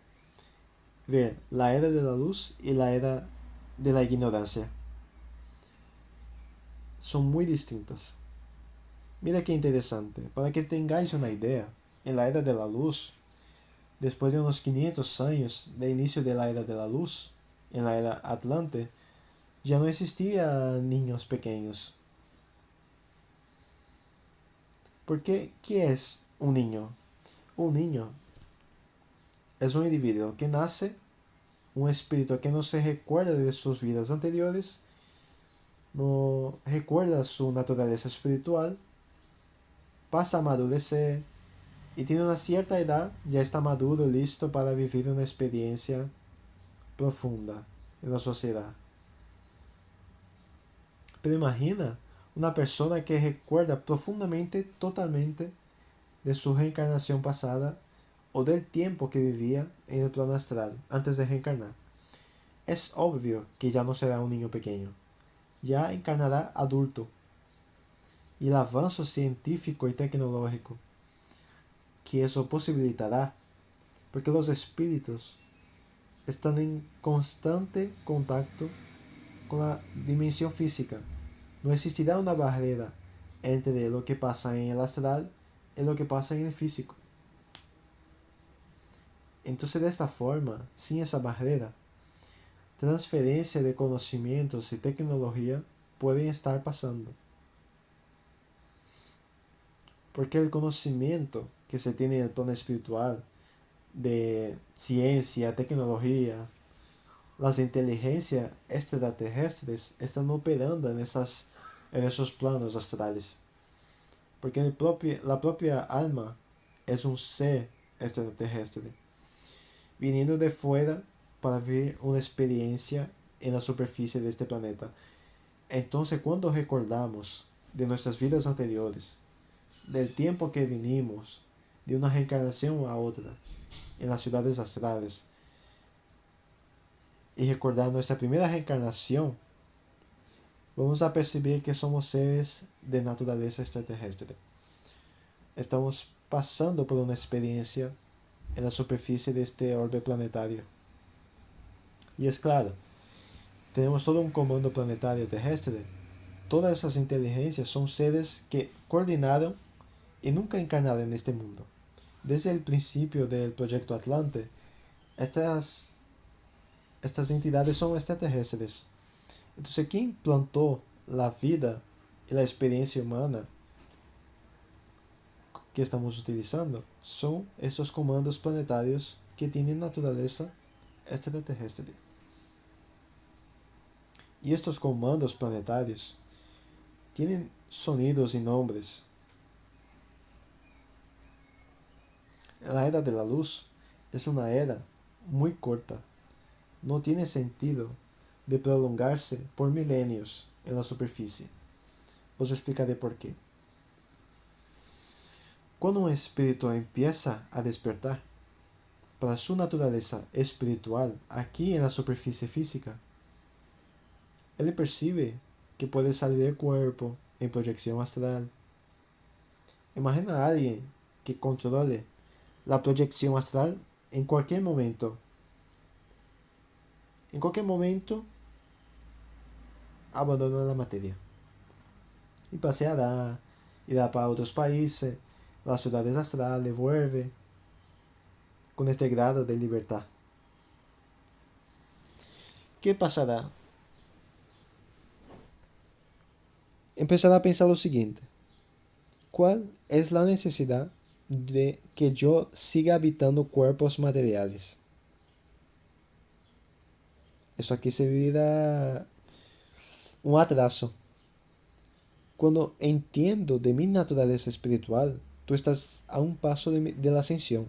ver la era de la luz y la era de la ignorancia. Son muy distintas. Mira qué interesante, para que tengáis una idea, en la era de la luz, después de unos 500 años de inicio de la era de la luz, en la era Atlante, ya no existían niños pequeños. Porque, ¿qué es un niño? Un niño es un individuo que nace, un espíritu que no se recuerda de sus vidas anteriores, no recuerda su naturaleza espiritual, pasa a madurecer y tiene una cierta edad, ya está maduro, listo para vivir una experiencia profunda en la sociedad. Pero imagina una persona que recuerda profundamente, totalmente, de su reencarnación pasada o del tiempo que vivía en el plano astral antes de reencarnar. Es obvio que ya no será un niño pequeño, ya encarnará adulto. Y el avance científico y tecnológico que eso posibilitará, porque los espíritus están en constante contacto con la dimensión física. No existirá una barrera entre lo que pasa en el astral y lo que pasa en el físico. Entonces, de esta forma, sin esa barrera, transferencia de conocimientos y tecnología pueden estar pasando. Porque el conocimiento que se tiene en el plano espiritual, de ciencia, tecnología, las inteligencias extraterrestres están operando en esos planos astrales. Porque la propia alma es un ser extraterrestre, viniendo de fuera para vivir una experiencia en la superficie de este planeta. Entonces, cuando recordamos de nuestras vidas anteriores, del tiempo que vinimos, de una reencarnación a otra, en las ciudades astrales, y recordar nuestra primera reencarnación, vamos a percibir que somos seres de naturaleza extraterrestre. Estamos pasando por una experiencia en la superficie de este orbe planetario. Y es claro, tenemos todo un comando planetario terrestre. Todas esas inteligencias son seres que coordinaron y nunca encarnaron en este mundo. Desde el principio del proyecto Atlante, estas entidades son extraterrestres. Entonces, quien plantó la vida y la experiencia humana que estamos utilizando son estos comandos planetarios que tienen naturaleza extraterrestre. Y estos comandos planetarios tienen sonidos y nombres. La era de la luz es una era muy corta. No tiene sentido de prolongarse por milenios en la superficie. Os explicaré por qué. Cuando un espíritu empieza a despertar para su naturaleza espiritual aquí en la superficie física, él percibe que puede salir del cuerpo en proyección astral. Imagina a alguien que controle la proyección astral en cualquier momento. En cualquier momento abandona la materia y paseará, irá para otros países, las ciudades astrales, vuelve con este grado de libertad. ¿Qué pasará? Empezará a pensar lo siguiente: ¿cuál es la necesidad de que yo siga habitando cuerpos materiales? Eso aquí se vivirá un atraso. Cuando entiendo de mi naturaleza espiritual, tú estás a un paso de la ascensión,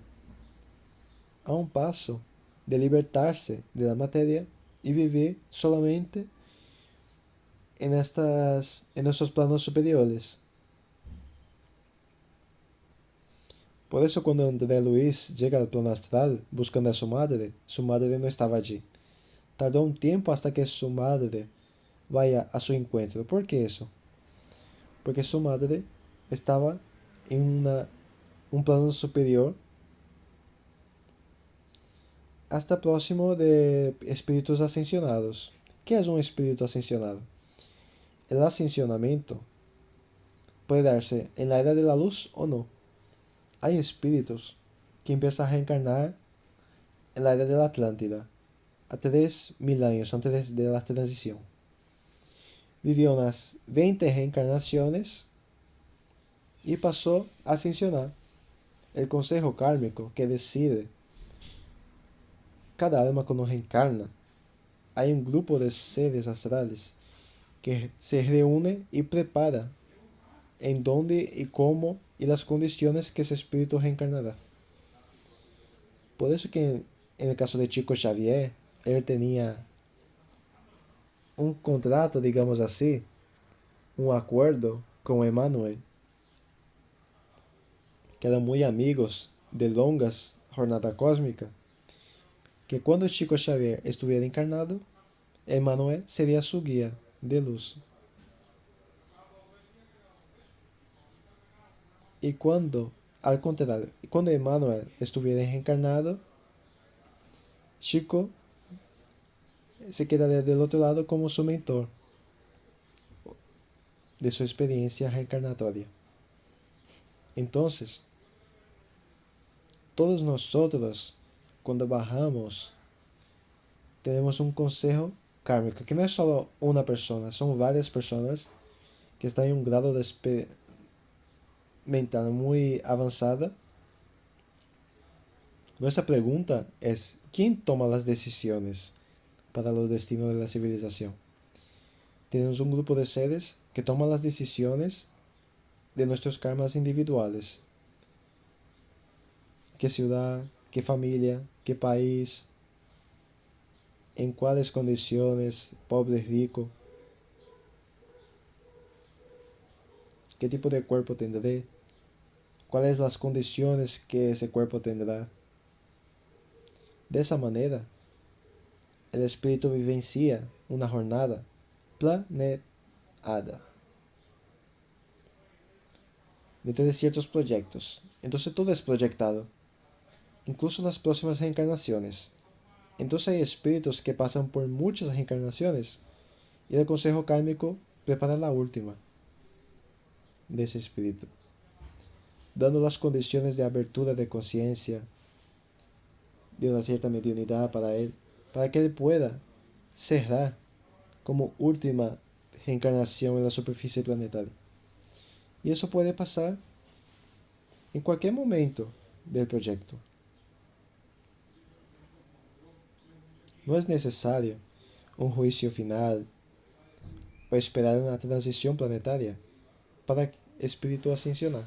a un paso de libertarse de la materia y vivir solamente en estos planos superiores. Por eso cuando André Luis llega al plano astral buscando a su madre no estaba allí. Tardó un tiempo hasta que su madre vaya a su encuentro. ¿Por qué eso? Porque su madre estaba en un plano superior hasta próximo de espíritus ascensionados. ¿Qué es un espíritu ascensionado? El ascensionamiento puede darse en la era de la luz o no. Hay espíritus que empiezan a reencarnar en la era de la Atlántida, a 3000 años antes de la transición. Vivió unas 20 reencarnaciones y pasó a ascensionar. El consejo kármico que decide cada alma cuando reencarna. Hay un grupo de seres astrales que se reúne y prepara en dónde y cómo y las condiciones que ese espíritu reencarnará. Por eso que en el caso de Chico Xavier, él tenía un contrato, digamos así, un acuerdo con Emmanuel, que eran muy amigos de longas jornadas cósmicas, que cuando Chico Xavier estuviera encarnado, Emmanuel sería su guía de luz. Y cuando, al contrario, cuando Emmanuel estuviera reencarnado, Chico se quedaría del otro lado como su mentor de su experiencia reencarnatoria. Entonces, todos nosotros, cuando bajamos, tenemos un consejo kármico, que no es solo una persona, son varias personas que están en un grado de mental muy avanzada. Nuestra pregunta es: ¿quién toma las decisiones para los destinos de la civilización? Tenemos un grupo de seres que toman las decisiones de nuestros karmas individuales. ¿Qué ciudad? ¿Qué familia? ¿Qué país? ¿En cuáles condiciones? ¿Pobre, rico? ¿Qué tipo de cuerpo tendré? ¿Cuáles las condiciones que ese cuerpo tendrá? De esa manera, el espíritu vivencia una jornada planetaria. hada dentro de ciertos proyectos. Entonces todo es proyectado, incluso las próximas reencarnaciones. Entonces hay espíritus que pasan por muchas reencarnaciones y el consejo kármico prepara la última de ese espíritu, dando las condiciones de abertura de conciencia, de una cierta mediunidad para él, para que él pueda cerrar como última reencarnación en la superficie planetaria. Y eso puede pasar en cualquier momento del proyecto. No es necesario un juicio final o esperar una transición planetaria para el espíritu ascensionar,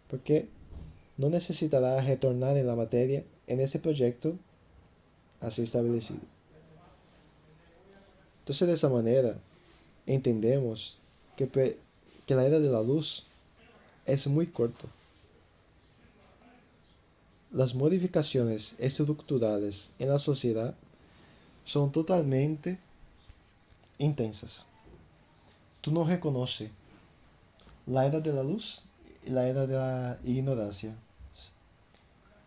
porque no necesitará retornar en la materia en ese proyecto así establecido. Entonces, de esa manera, entendemos que la era de la luz es muy corta. Las modificaciones estructurales en la sociedad son totalmente intensas. Tú no reconoces la era de la luz y la era de la ignorancia.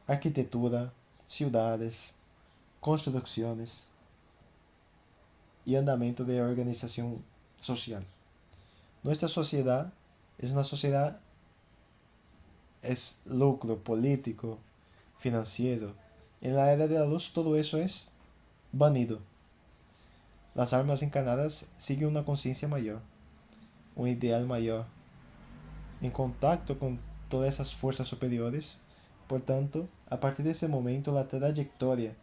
Arquitectura, ciudades, construcciones y andamiento de organización social. Nuestra sociedad es una sociedad, es lucro político, financiero. En la era de la luz todo eso es banido. Las almas encarnadas siguen una conciencia mayor, un ideal mayor, en contacto con todas esas fuerzas superiores. Por tanto, a partir de ese momento la trayectoria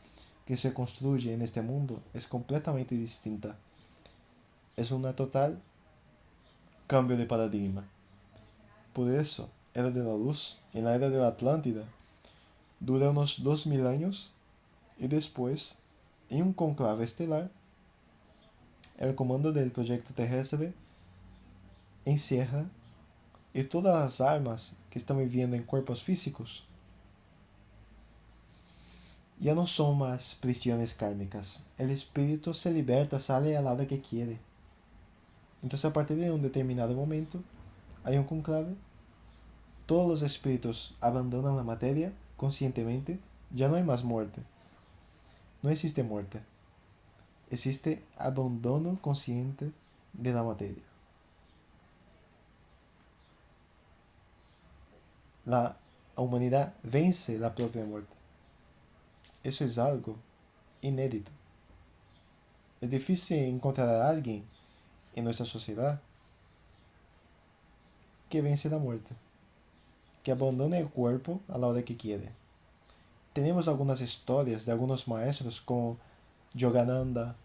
que se construye en este mundo es completamente distinta. Es un total cambio de paradigma. Por eso, Era de la Luz, en la era de la Atlántida, dura unos 2000 años y después, en un conclave estelar, el comando del proyecto terrestre encierra y todas las almas que están viviendo en cuerpos físicos ya no son más prisiones kármicas. El espíritu se liberta, sale al lado que quiere. Entonces, a partir de un determinado momento, hay un conclave, todos los espíritus abandonan la materia conscientemente, ya no hay más muerte. No existe muerte. Existe abandono consciente de la materia. La humanidad vence la propia muerte. Eso es algo inédito. Es difícil encontrar a alguien en nuestra sociedad que vence la muerte, que abandone el cuerpo a la hora que quiere. Tenemos algunas historias de algunos maestros como Yogananda,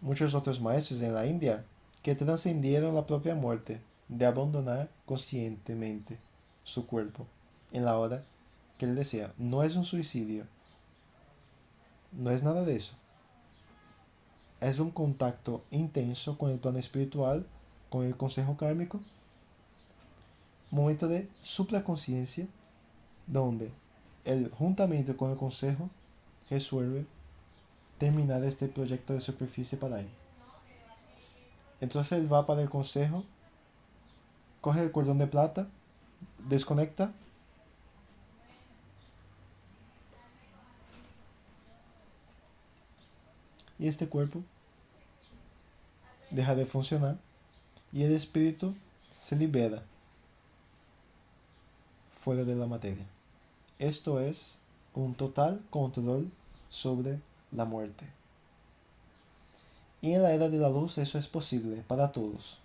muchos otros maestros en la India que trascendieron la propia muerte de abandonar conscientemente su cuerpo en la hora que él desea. No es un suicidio, no es nada de eso. Es un contacto intenso con el plano espiritual, con el consejo kármico, momento de supraconciencia, donde él juntamente con el consejo resuelve terminar este proyecto de superficie para él. Entonces él va para el consejo, coge el cordón de plata, desconecta y este cuerpo deja de funcionar y el espíritu se libera fuera de la materia. Esto es un total control sobre la muerte. Y en la era de la luz eso es posible para todos.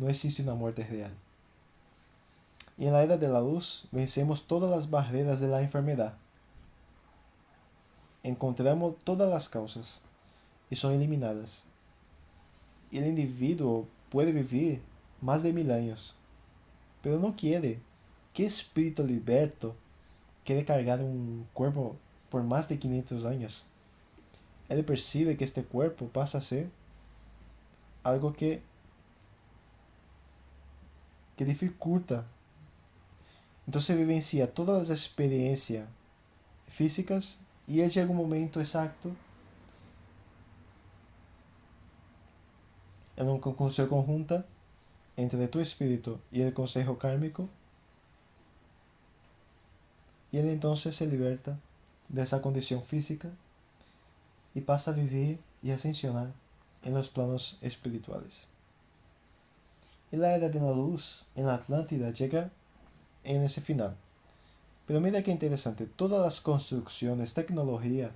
No existe una muerte real. Y en la era de la luz vencemos todas las barreras de la enfermedad. Encontramos todas las causas y son eliminadas. Y el individuo puede vivir más de 1000 años, pero no quiere. ¿Qué espíritu liberto quiere cargar un cuerpo por más de 500 años? Él percibe que este cuerpo pasa a ser algo que dificulta. Entonces vivencia todas las experiencias físicas y él llega un momento exacto en una conjunción conjunta entre tu espíritu y el consejo kármico, y él entonces se liberta de esa condición física y pasa a vivir y ascensionar en los planos espirituales. Y la era de la luz en la Atlántida llega en ese final. Pero mira qué interesante, todas las construcciones, tecnología,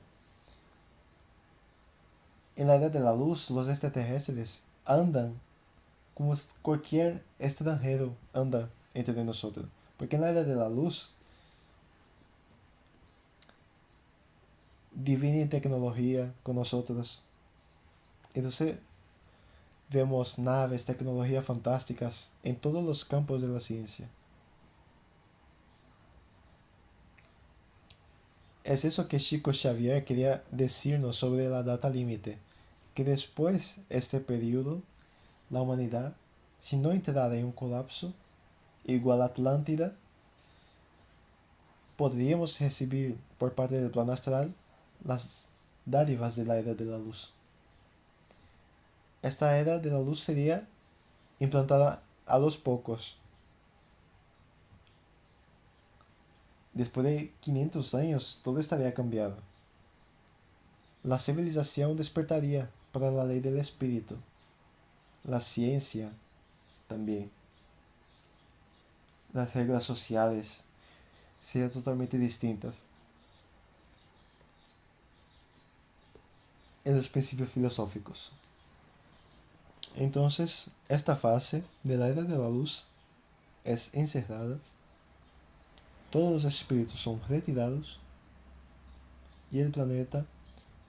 en la era de la luz los extraterrestres andan como cualquier extranjero anda entre nosotros. Porque en la era de la luz dividen tecnología con nosotros. Entonces vemos naves, tecnologías fantásticas en todos los campos de la ciencia. Es eso que Chico Xavier quería decirnos sobre la data límite, que después de este periodo, la humanidad, si no entrara en un colapso igual a Atlántida, podríamos recibir por parte del plano astral las dádivas de la era de la luz. Esta era de la luz sería implantada a los pocos. Después de 500 años, todo estaría cambiado. La civilización despertaría para la ley del espíritu. La ciencia también. Las reglas sociales serían totalmente distintas. En los principios filosóficos. Entonces, esta fase de la era de la luz es encerrada. Todos los espíritus son retirados y el planeta,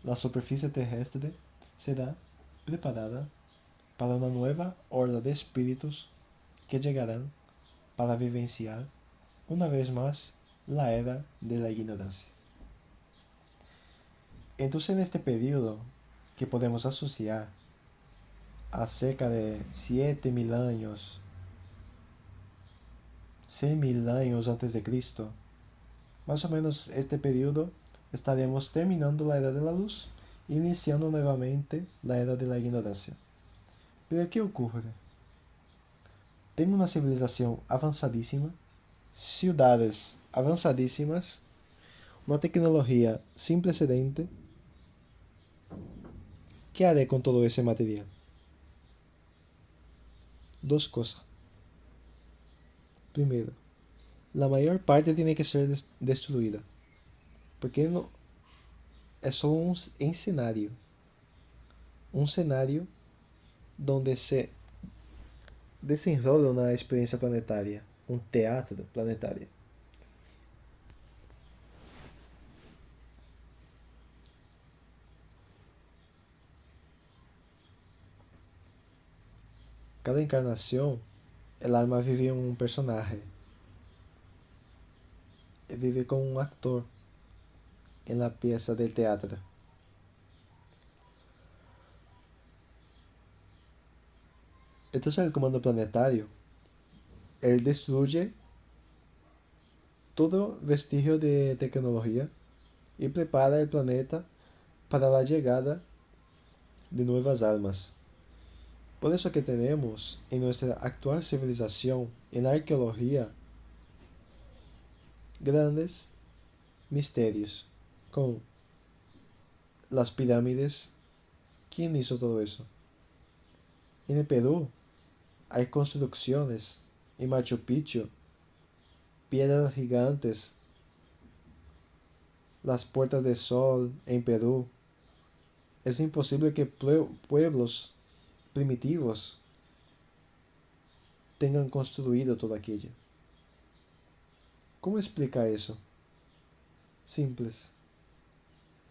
la superficie terrestre, será preparada para una nueva horda de espíritus que llegarán para vivenciar una vez más la era de la ignorancia. Entonces, en este periodo que podemos asociar a cerca de 7.000 años, 6.000 años antes de Cristo, más o menos este periodo estaremos terminando la era de la luz e iniciando nuevamente la era de la ignorancia. Pero ¿qué ocurre? Tengo una civilización avanzadísima, ciudades avanzadísimas, una tecnología sin precedente. ¿Qué haré con todo ese material? Dos cosas. Primero, la mayor parte tiene que ser destruida, porque no es solo un escenario donde se desenrola una experiencia planetaria, un teatro planetario. Cada encarnación, el alma vive en un personaje, vive como un actor en la pieza del teatro. Entonces el comando planetario, él destruye todo vestigio de tecnología y prepara el planeta para la llegada de nuevas almas. Por eso que tenemos en nuestra actual civilización, en la arqueología, grandes misterios con las pirámides. ¿Quién hizo todo eso? En el Perú hay construcciones, en Machu Picchu, piedras gigantes, las puertas del sol en Perú. Es imposible que pueblos primitivos tengan construido todo aquello. ¿Cómo explica eso? Simples.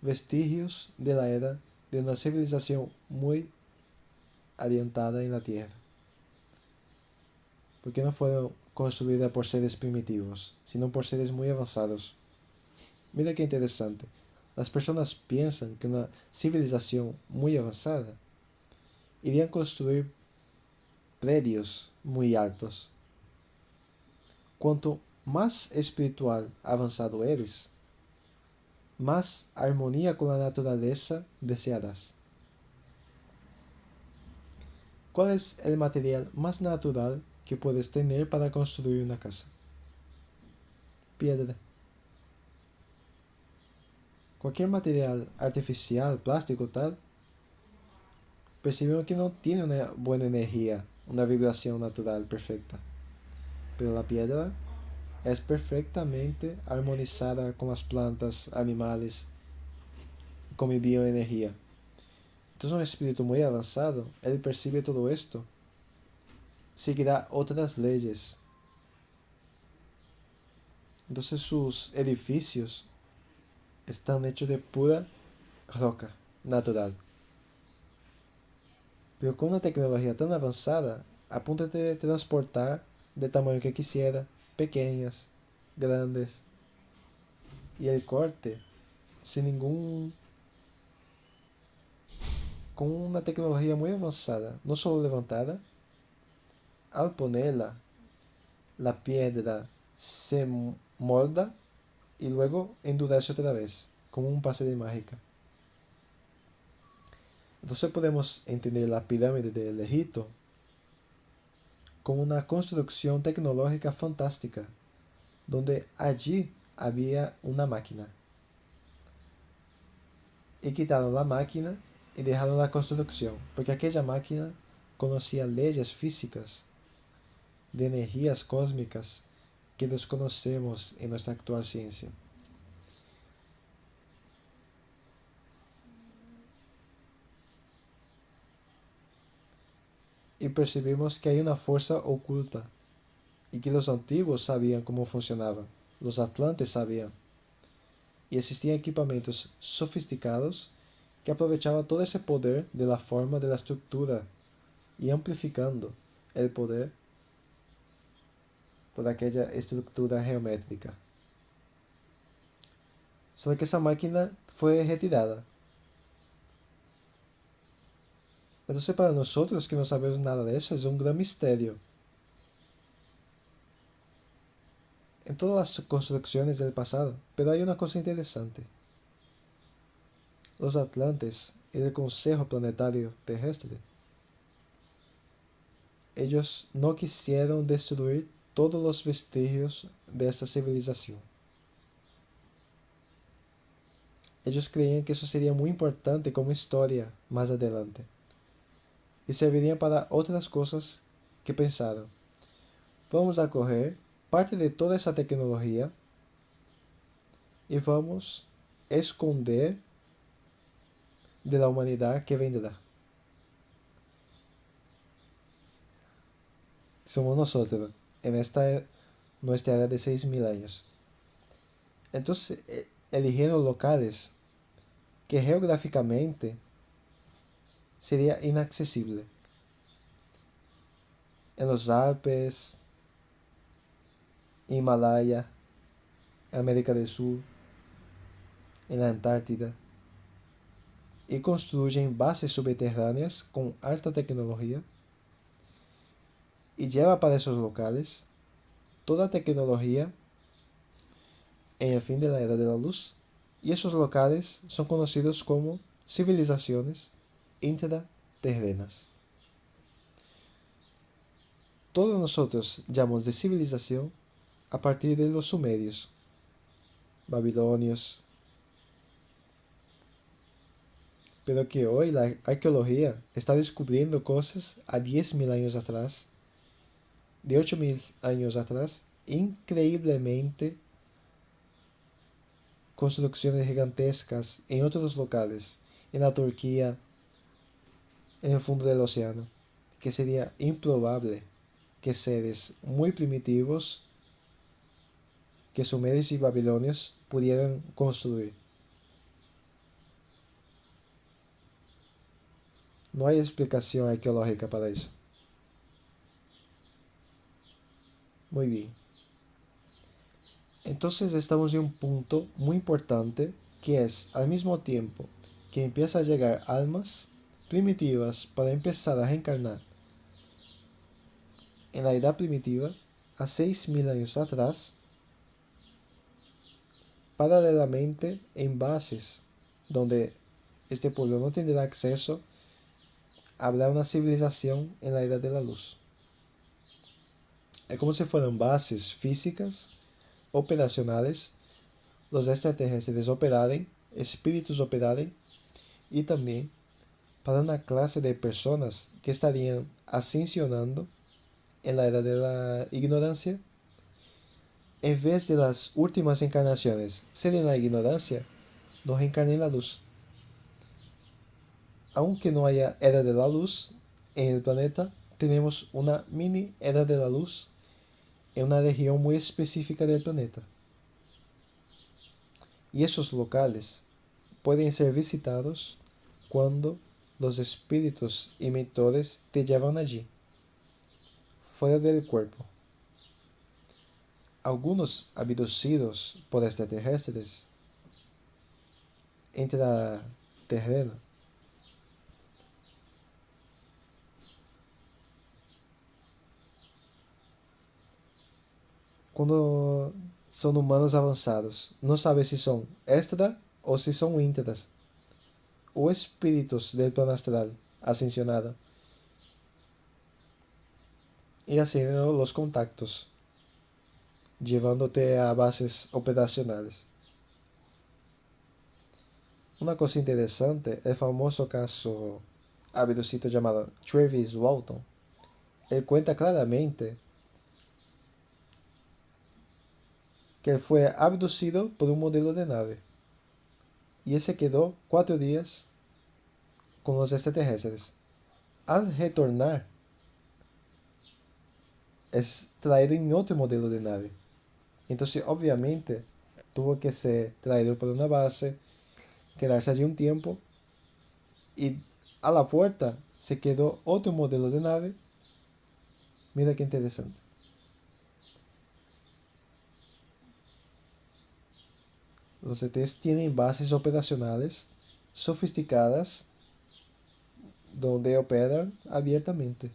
Vestigios de la era de una civilización muy adiantada en la Tierra. Porque no fueron construidas por seres primitivos, sino por seres muy avanzados. Mira qué interesante. Las personas piensan que una civilización muy avanzada irían a construir predios muy altos. Cuanto más espiritual avanzado eres, más armonía con la naturaleza desearás. ¿Cuál es el material más natural que puedes tener para construir una casa? Piedra. Cualquier material artificial, plástico, tal, percibimos que no tiene una buena energía, una vibración natural perfecta. Pero la piedra es perfectamente armonizada con las plantas, animales, con mi bioenergía. Entonces un espíritu muy avanzado, él percibe todo esto, seguirá otras leyes. Entonces sus edificios están hechos de pura roca natural. Pero con una tecnología tan avanzada, a punto de transportar del tamaño que quisiera, pequeñas, grandes, y el corte, sin ningún, con una tecnología muy avanzada, no solo levantada, al ponerla, la piedra se molda y luego endurece otra vez, como un pase de mágica. Entonces podemos entender la pirámide del Egipto como una construcción tecnológica fantástica, donde allí había una máquina. Y quitaron la máquina y dejaron la construcción, porque aquella máquina conocía leyes físicas de energías cósmicas que desconocemos en nuestra actual ciencia. Y percibimos que hay una fuerza oculta y que los antiguos sabían cómo funcionaba, los atlantes sabían, y existían equipamientos sofisticados que aprovechaban todo ese poder de la forma de la estructura y amplificando el poder por aquella estructura geométrica. Solo que esa máquina fue retirada. Entonces para nosotros que no sabemos nada de eso es un gran misterio. En todas las construcciones del pasado. Pero hay una cosa interesante. Los atlantes y el Consejo Planetario Terrestre, ellos no quisieron destruir todos los vestigios de esta civilización. Ellos creían que eso sería muy importante como historia más adelante. Y serviría para otras cosas que pensaron. Vamos a coger parte de toda esa tecnología y vamos a esconder de la humanidad que vendrá. Somos nosotros, en esta nuestra era de 6.000 años. Entonces, eligieron locales que geográficamente sería inaccesible. En los Alpes, Himalaya, América del Sur, en la Antártida, y construyen bases subterráneas con alta tecnología y lleva para esos locales toda tecnología en el fin de la era de la luz. Y esos locales son conocidos como civilizaciones intraterrenas. Todos nosotros llamamos de civilización a partir de los sumerios, babilonios, pero que hoy la arqueología está descubriendo cosas a 10.000 años atrás, de 8.000 años atrás, increíblemente construcciones gigantescas en otros locales, en la Turquía, en el fondo del océano, que sería improbable que seres muy primitivos, que sumerios y babilonios pudieran construir. No hay explicación arqueológica para eso. Muy bien. Entonces estamos en un punto muy importante que es al mismo tiempo que empieza a llegar almas primitivas para empezar a reencarnar en la edad primitiva a 6.000 años atrás, paralelamente en bases donde este pueblo no tendrá acceso habrá una civilización en la era de la luz. Es como si fueran bases físicas, operacionales, los extraterrestres operaren, espíritus operaren, y también para una clase de personas que estarían ascensionando en la era de la ignorancia. En vez de las últimas encarnaciones ser en la ignorancia, no reencarnen en la luz. Aunque no haya era de la luz en el planeta, tenemos una mini era de la luz en una región muy específica del planeta. Y esos locales pueden ser visitados cuando los espíritus emitores te llevan allí, fuera del cuerpo. Algunos abducidos por extraterrestres intraterreno quando são humanos avançados. Não sabe se são extra ou se são intras. Ou espíritos del plano astral ascensionado. Y haciendo los contactos, llevándote a bases operacionales. Una cosa interesante, el famoso caso abducido llamado Travis Walton. Él cuenta claramente que él fue abducido por un modelo de nave. Y él se quedó 4 días con los extraterrestres. Al retornar, es traído en otro modelo de nave. Entonces, obviamente, tuvo que ser traído por una base, quedarse allí un tiempo, y a la puerta se quedó otro modelo de nave. Mira qué interesante. Los ETs tienen bases operacionales sofisticadas donde operan abiertamente.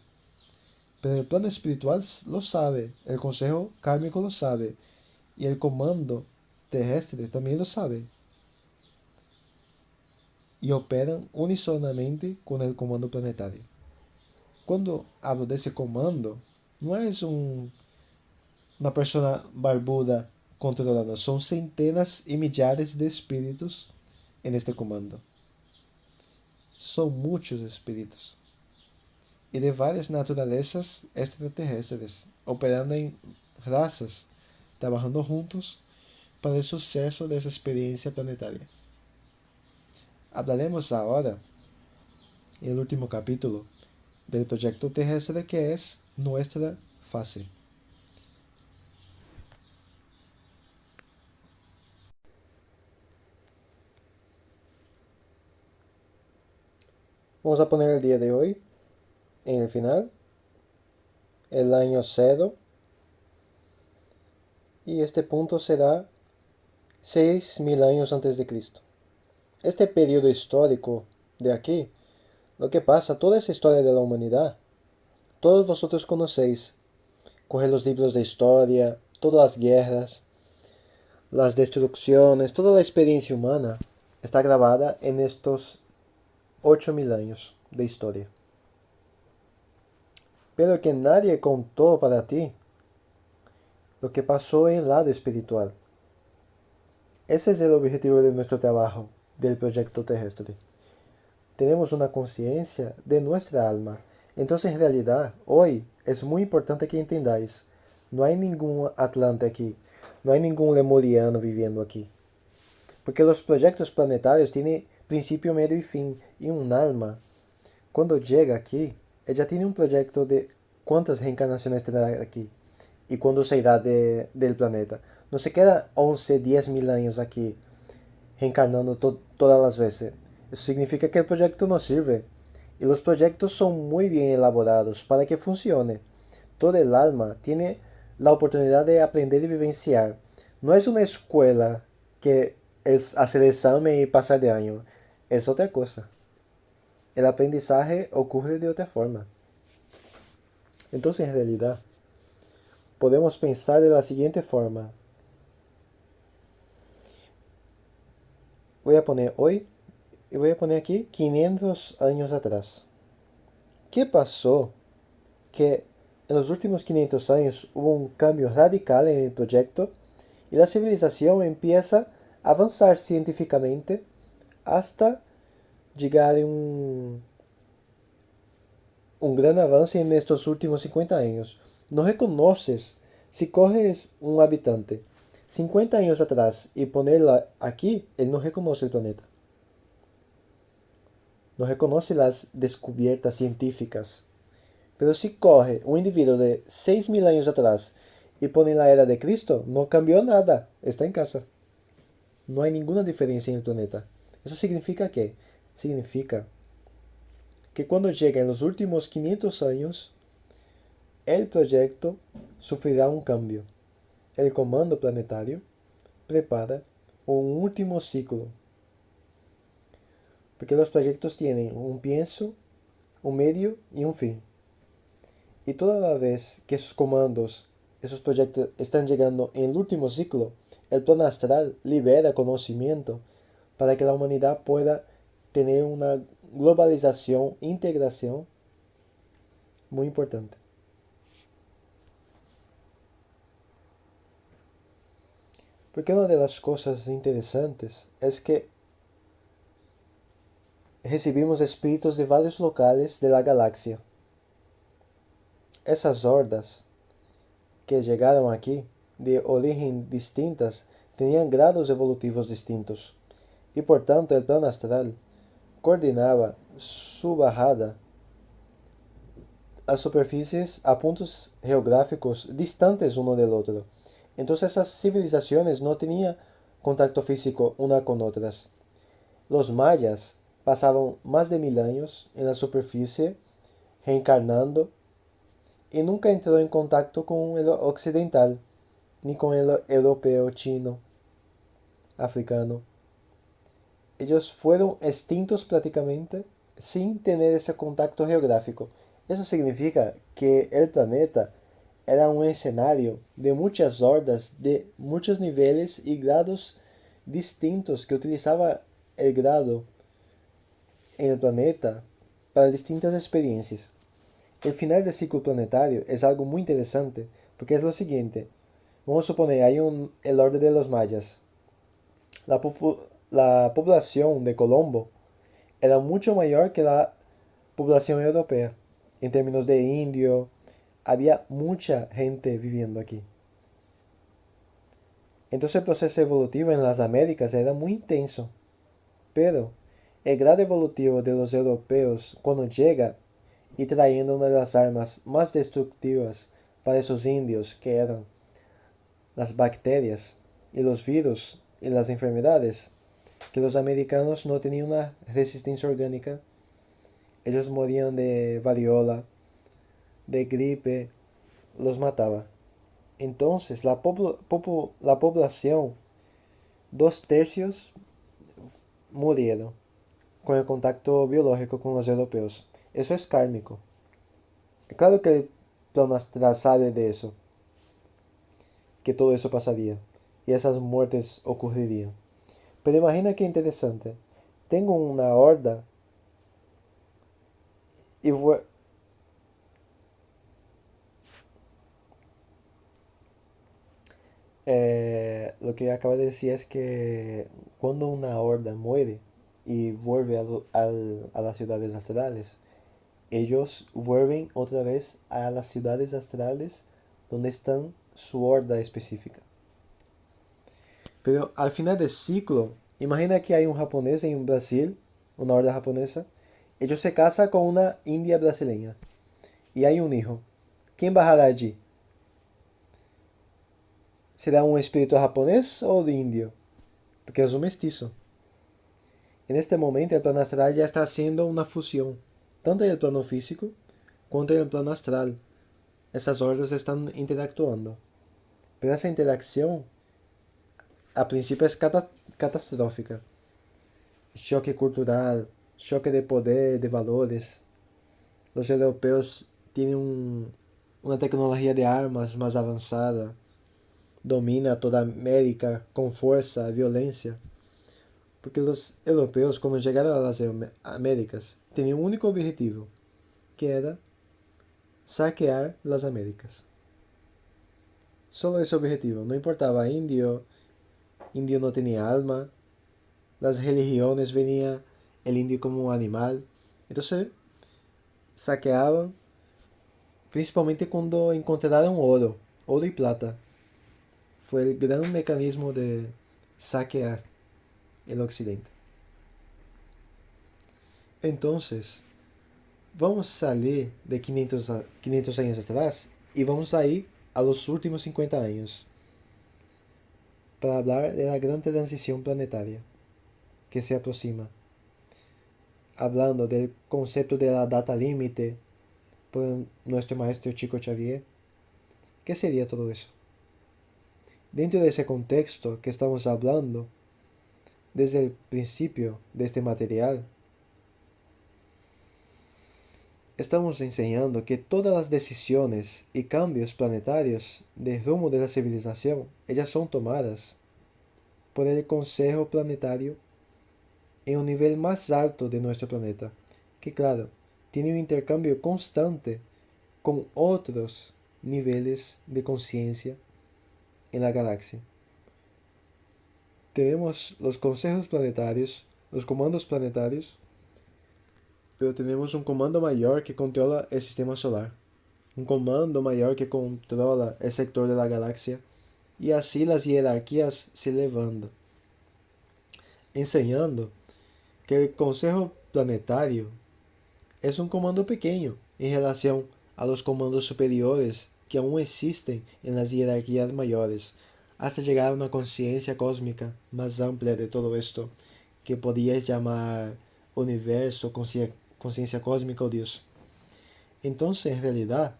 Pero el plano espiritual lo sabe, el consejo kármico lo sabe, y el comando terrestre también lo sabe. Y operan unisonamente con el comando planetario. Cuando hablo de ese comando, no es una persona barbuda controlando, son centenas y millares de espíritus en este comando. Son muchos espíritus. Y de varias naturalezas extraterrestres, operando en razas, trabajando juntos para el suceso de esa experiencia planetaria. Hablaremos ahora, en el último capítulo, del proyecto terrestre que es nuestra fase. Vamos a poner el día de hoy en el final, el año 0, y este punto será 6.000 años antes de Cristo. Este periodo histórico de aquí, lo que pasa, toda esa historia de la humanidad, todos vosotros conocéis. Coger los libros de historia, todas las guerras, las destrucciones, toda la experiencia humana está grabada en estos 8.000 años de historia. Pero que nadie contó para ti lo que pasó en el lado espiritual. Ese es el objetivo de nuestro trabajo, del proyecto terrestre. Tenemos una conciencia de nuestra alma. Entonces, en realidad, hoy es muy importante que entendáis, no hay ningún Atlante aquí, no hay ningún lemuriano viviendo aquí. Porque los proyectos planetarios tienen principio, medio y fin, y un alma, cuando llega aquí, ella tiene un proyecto de cuántas reencarnaciones tendrá aquí, y cuándo se irá del planeta. No se queda 11, 10.000 años aquí, reencarnando todas las veces. Eso significa que el proyecto no sirve. Y los proyectos son muy bien elaborados para que funcione. Todo el alma tiene la oportunidad de aprender y vivenciar. No es una escuela que es hacer examen y pasar de año. Es otra cosa. El aprendizaje ocurre de otra forma. Entonces, en realidad, podemos pensar de la siguiente forma. Voy a poner hoy y voy a poner aquí 500 años atrás. ¿Qué pasó? Que en los últimos 500 años hubo un cambio radical en el proyecto y la civilización empieza a avanzar científicamente hasta llegar a un gran avance en estos últimos 50 años. No reconoces, si coges un habitante 50 años atrás y ponerla aquí, él no reconoce el planeta. No reconoce las descubiertas científicas. Pero si coge un individuo de 6.000 años atrás y pone la era de Cristo, no cambió nada, está en casa. No hay ninguna diferencia en el planeta. ¿Eso significa qué? Significa que cuando llegue en los últimos 500 años, el proyecto sufrirá un cambio. El comando planetario prepara un último ciclo. Porque los proyectos tienen un pienso, un medio y un fin. Y toda la vez que esos comandos, esos proyectos están llegando en el último ciclo, el plan astral libera conocimiento para que la humanidad pueda tener una globalización, integración muy importante. Porque una de las cosas interesantes es que recibimos espíritus de varios locales de la galaxia. Esas hordas que llegaron aquí de origen distintas tenían grados evolutivos distintos y por tanto el plan astral coordinaba su bajada a superficies a puntos geográficos distantes uno del otro. Entonces esas civilizaciones no tenían contacto físico una con otras. Los mayas pasaron más de 1000 años en la superficie reencarnando y nunca entró en contacto con el occidental, ni con el europeo, chino, africano. Ellos fueron extintos prácticamente sin tener ese contacto geográfico. Eso significa que el planeta era un escenario de muchas hordas de muchos niveles y grados distintos que utilizaba el grado en el planeta para distintas experiencias. El final del ciclo planetario es algo muy interesante porque es lo siguiente. Vamos a suponer, hay el orden de los mayas. La, la población de Colombo era mucho mayor que la población europea. En términos de indio, había mucha gente viviendo aquí. Entonces el proceso evolutivo en las Américas era muy intenso. Pero el grado evolutivo de los europeos cuando llega y trayendo una de las armas más destructivas para esos indios que eran las bacterias y los virus y las enfermedades, que los americanos no tenían una resistencia orgánica, ellos morían de variola, de gripe, los mataba. Entonces la población, 2/3 murieron con el contacto biológico con los europeos. Eso es kármico. Claro que el plano astral sabe de eso, que todo eso pasaría y esas muertes ocurrirían. Pero imagina qué interesante. Tengo una horda y lo que acabo de decir es que cuando una horda muere y vuelve a las ciudades astrales, ellos vuelven otra vez a las ciudades astrales donde están su horda específica. Pero al final del ciclo, imagina que hay un japonés en Brasil, una horda japonesa, ellos se casan con una india brasileña y hay un hijo. ¿Quién bajará allí? ¿Será un espíritu japonés o de indio? Porque es un mestizo. En este momento el plano astral ya está haciendo una fusión, tanto en el plano físico cuanto en el plano astral. Esas hordas están interactuando. Pero esa interacción a principio es catastrófica. Choque cultural, choque de poder, de valores. Los europeos tienen una tecnología de armas más avanzada. Domina toda América con fuerza, violencia. Porque los europeos cuando llegaron a las Américas tenían un único objetivo, que era saquear las Américas. Solo ese objetivo, no importaba indio, indio no tenía alma, las religiones venían el indio como un animal. Entonces saqueaban, principalmente cuando encontraron oro y plata. Fue el gran mecanismo de saquear el occidente. Entonces, vamos a salir de 500 años atrás y vamos a ir a los últimos 50 años para hablar de la gran transición planetaria que se aproxima, hablando del concepto de la data límite por nuestro maestro Chico Xavier. ¿Qué sería todo eso? Dentro de ese contexto que estamos hablando, desde el principio de este material, estamos enseñando que todas las decisiones y cambios planetarios de rumbo de la civilización, ellas son tomadas por el Consejo Planetario en un nivel más alto de nuestro planeta, que claro, tiene un intercambio constante con otros niveles de conciencia en la galaxia. Tenemos los consejos planetarios, los comandos planetarios, pero tenemos un comando mayor que controla el sistema solar, un comando mayor que controla el sector de la galaxia, y así las jerarquías se levantan, enseñando que el Consejo Planetario es un comando pequeño en relación a los comandos superiores que aún existen en las jerarquías mayores, hasta llegar a una conciencia cósmica más amplia de todo esto, que podías llamar universo, conciencia cósmica o Dios. Entonces, en realidad,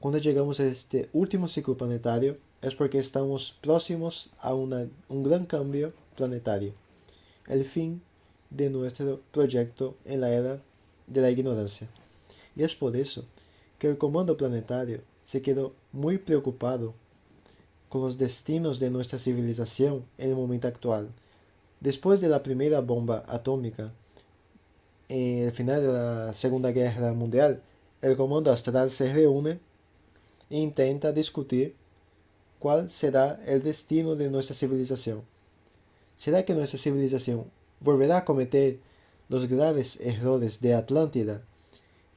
cuando llegamos a este último ciclo planetario, es porque estamos próximos a un gran cambio planetario, el fin de nuestro proyecto en la era de la ignorancia. Y es por eso que el comando planetario se quedó muy preocupado con los destinos de nuestra civilización en el momento actual. Después de la primera bomba atómica, en el final de la Segunda Guerra Mundial, el comando astral se reúne e intenta discutir cuál será el destino de nuestra civilización. ¿Será que nuestra civilización volverá a cometer los graves errores de Atlántida,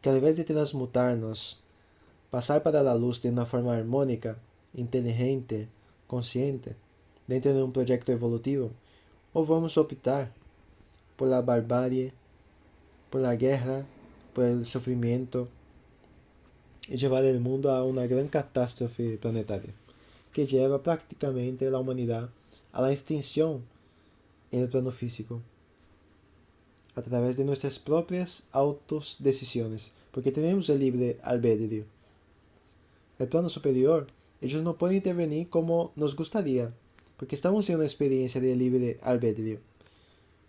que al invés de transmutarnos, pasar para la luz de una forma armónica, inteligente, consciente, dentro de un proyecto evolutivo? ¿O vamos a optar por la barbarie, por la guerra, por el sufrimiento y llevar el mundo a una gran catástrofe planetaria que lleva prácticamente la humanidad a la extinción en el plano físico a través de nuestras propias autodecisiones, porque tenemos el libre albedrío? El plano superior, ellos no pueden intervenir como nos gustaría, porque estamos en una experiencia de libre albedrío,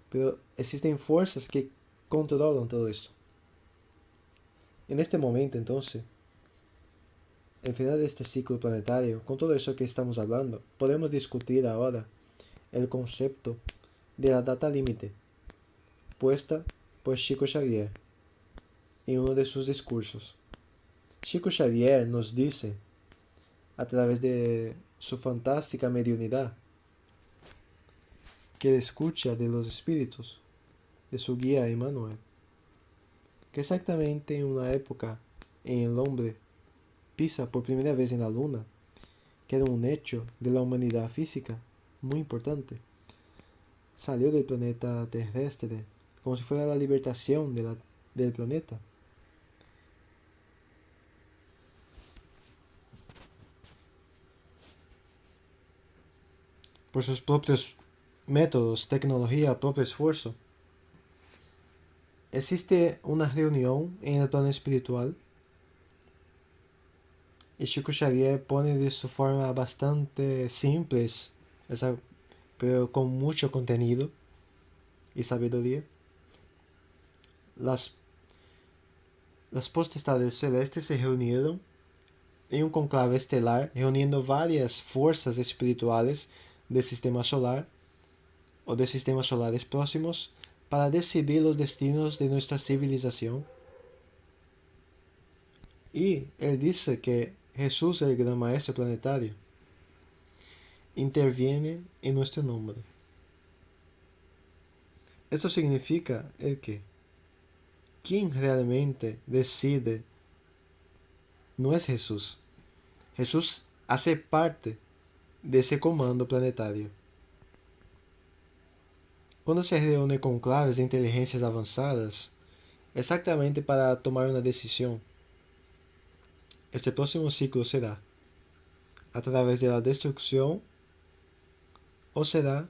pero existen fuerzas que controlan todo esto. En este momento, entonces, al final de este ciclo planetario, con todo eso que estamos hablando, podemos discutir ahora el concepto de la data límite, puesta por Chico Xavier en uno de sus discursos. Chico Xavier nos dice, a través de su fantástica mediunidad, que escucha de los espíritus, de su guía Emmanuel, que exactamente en una época en el hombre pisa por primera vez en la luna, que era un hecho de la humanidad física muy importante, salió del planeta terrestre como si fuera la libertación del planeta. Por sus propios métodos, tecnología, propio esfuerzo. Existe una reunión en el plano espiritual y Chico Xavier pone de su forma bastante simple, pero con mucho contenido y sabiduría, las potestades celestes se reunieron en un conclave estelar, reuniendo varias fuerzas espirituales del sistema solar o de sistemas solares próximos para decidir los destinos de nuestra civilización. Y él dice que Jesús, el gran maestro planetario, interviene en nuestro nombre. Esto significa el que quien realmente decide no es Jesús. Jesús hace parte de ese comando planetario. Cuando se reúne con claves de inteligencias avanzadas, exactamente para tomar una decisión, este próximo ciclo será a través de la destrucción o será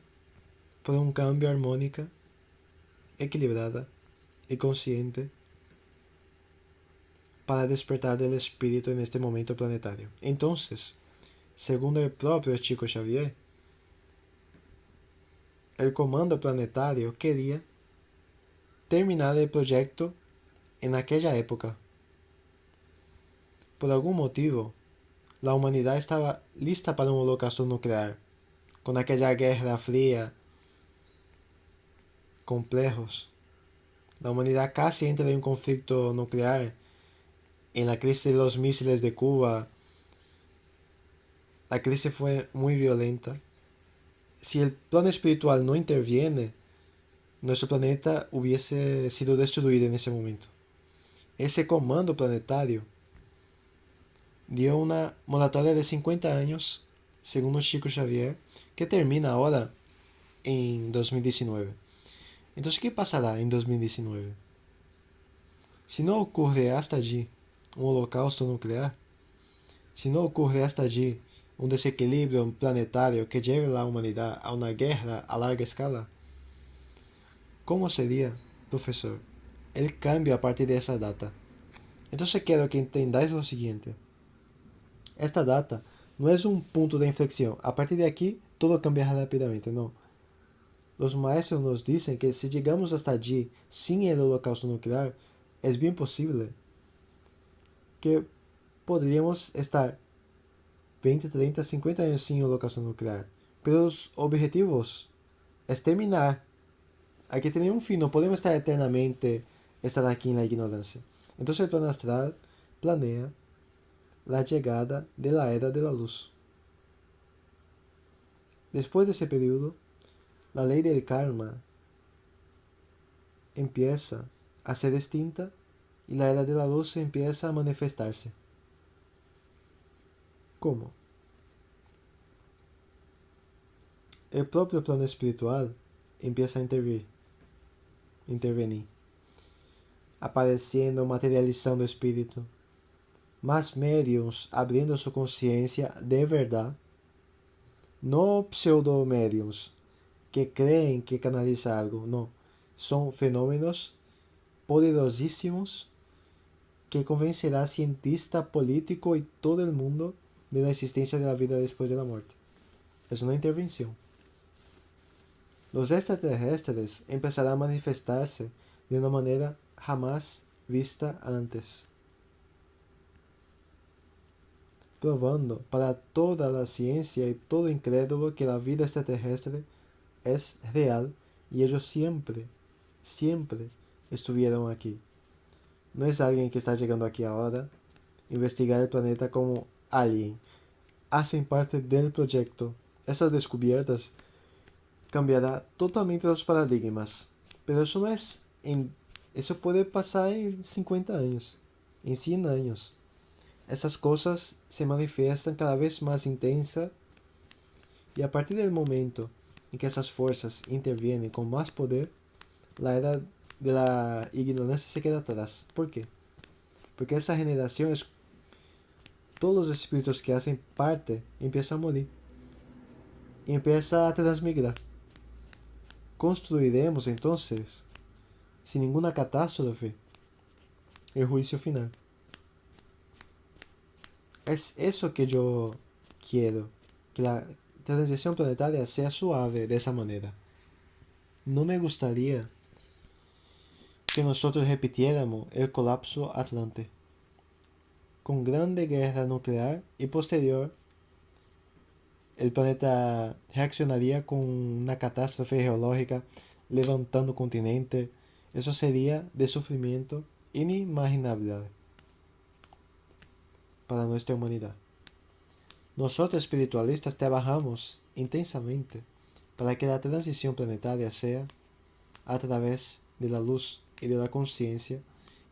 por un cambio armónica, equilibrada y consciente para despertar del espíritu en este momento planetario. Entonces, según el propio Chico Xavier, el comando planetario quería terminar el proyecto en aquella época. Por algún motivo, la humanidad estaba lista para un holocausto nuclear, con aquella guerra fría, complejos. La humanidad casi entra en un conflicto nuclear, en la crisis de los misiles de Cuba. La crisis fue muy violenta. Si el plano espiritual no interviene, nuestro planeta hubiese sido destruido en ese momento. Ese comando planetario dio una moratoria de 50 años, según Chico Xavier, que termina ahora en 2019. Entonces, ¿qué pasará en 2019? Si no ocurre hasta allí un holocausto nuclear, si no ocurre hasta allí un desequilibrio planetario que lleve a la humanidad a una guerra a larga escala, ¿cómo sería, profesor, el cambio a partir de esa data? Entonces quiero que entendáis lo siguiente. Esta data no es un punto de inflexión. A partir de aquí, todo cambiará rápidamente. No. Los maestros nos dicen que si llegamos hasta allí sin el holocausto nuclear, es bien posible que podríamos estar 20, 30, 50 años sin holocausto nuclear. Pero los objetivos es terminar. Hay que tener un fin. No podemos estar eternamente estar aquí en la ignorancia. Entonces el plan astral planea la llegada de la era de la luz. Después de ese periodo, la ley del karma empieza a ser extinta y la era de la luz empieza a manifestarse. ¿Cómo? El propio plano espiritual empieza a intervenir, apareciendo, materializando el espíritu, más mediums abriendo su conciencia de verdad, no pseudo mediums que creen que canaliza algo, no, son fenómenos poderosísimos que convencerá a cientista, político y todo el mundo de la existencia de la vida después de la muerte. Es una intervención. Los extraterrestres empezarán a manifestarse de una manera jamás vista antes, probando para toda la ciencia y todo incrédulo que la vida extraterrestre es real y ellos siempre, siempre estuvieron aquí. No es alguien que está llegando aquí ahora, investigar el planeta como alien. Hacen parte del proyecto. Esas descubiertas cambiará totalmente los paradigmas. Pero eso no es eso puede pasar en 50 años, en 100 años. Esas cosas se manifiestan cada vez más intensa y a partir del momento en que esas fuerzas intervienen con más poder, la era de la ignorancia se queda atrás. ¿Por qué? Porque esa generación es todos los espíritus que hacen parte empiezan a morir y empieza a transmigrar. Construiremos entonces, sin ninguna catástrofe, el juicio final. Es eso que yo quiero, que la transición planetaria sea suave de esa manera. No me gustaría que nosotros repitiéramos el colapso atlante, con grande guerra nuclear y posterior el planeta reaccionaría con una catástrofe geológica levantando continente. Eso sería de sufrimiento inimaginable. para nuestra humanidad. Nosotros espiritualistas trabajamos intensamente para que la transición planetaria sea a través de la luz y de la conciencia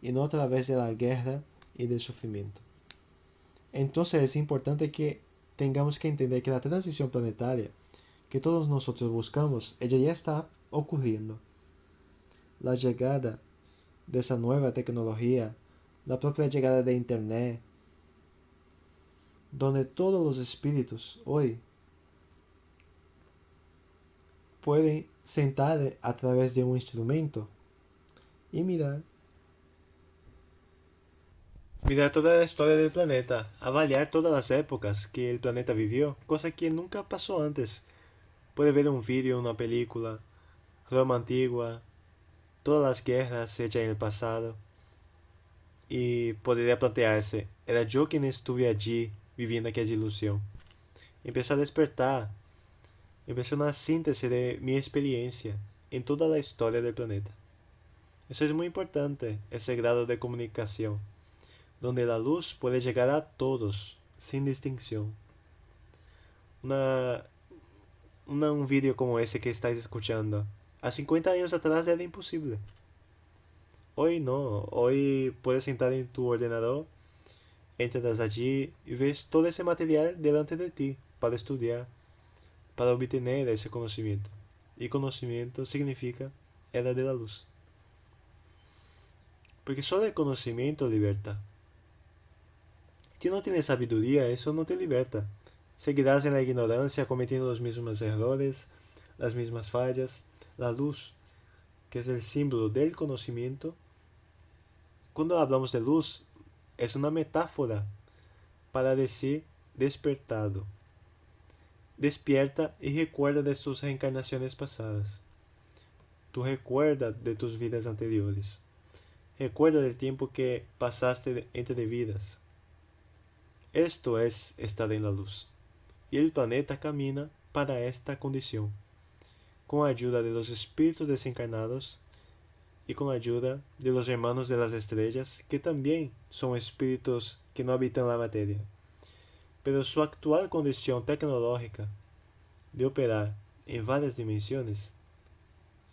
y no a través de la guerra y del sufrimiento. Entonces es importante que tengamos que entender que la transición planetaria que todos nosotros buscamos, ella ya está ocurriendo. La llegada de esa nueva tecnología, la propia llegada de Internet, donde todos los espíritus hoy pueden sentar a través de un instrumento y mirar toda la historia del planeta, avaliar todas las épocas que el planeta vivió, cosa que nunca pasó antes. Puede ver un vídeo, una película, Roma antigua, todas las guerras hechas en el pasado, y podría plantearse, ¿era yo quien estuve allí viviendo aquella ilusión? Empezó a despertar, empezó una síntesis de mi experiencia en toda la historia del planeta. Eso es muy importante, ese grado de comunicación, donde la luz puede llegar a todos, sin distinción. Un vídeo como ese que estáis escuchando, a 50 años atrás era imposible. Hoy no, hoy puedes sentar en tu ordenador, entras allí y ves todo ese material delante de ti para estudiar, para obtener ese conocimiento. Y conocimiento significa era de la luz. Porque solo el conocimiento liberta. Si no tienes sabiduría, eso no te liberta. Seguirás en la ignorancia cometiendo los mismos errores, las mismas fallas. La luz, que es el símbolo del conocimiento, cuando hablamos de luz, es una metáfora para decir despertado. Despierta y recuerda de tus reencarnaciones pasadas. Tú recuerdas de tus vidas anteriores. Recuerda del tiempo que pasaste entre vidas. Esto es estar en la luz. Y el planeta camina para esta condición, con la ayuda de los espíritus desencarnados y con la ayuda de los hermanos de las estrellas, que también son espíritus que no habitan la materia. Pero su actual condición tecnológica de operar en varias dimensiones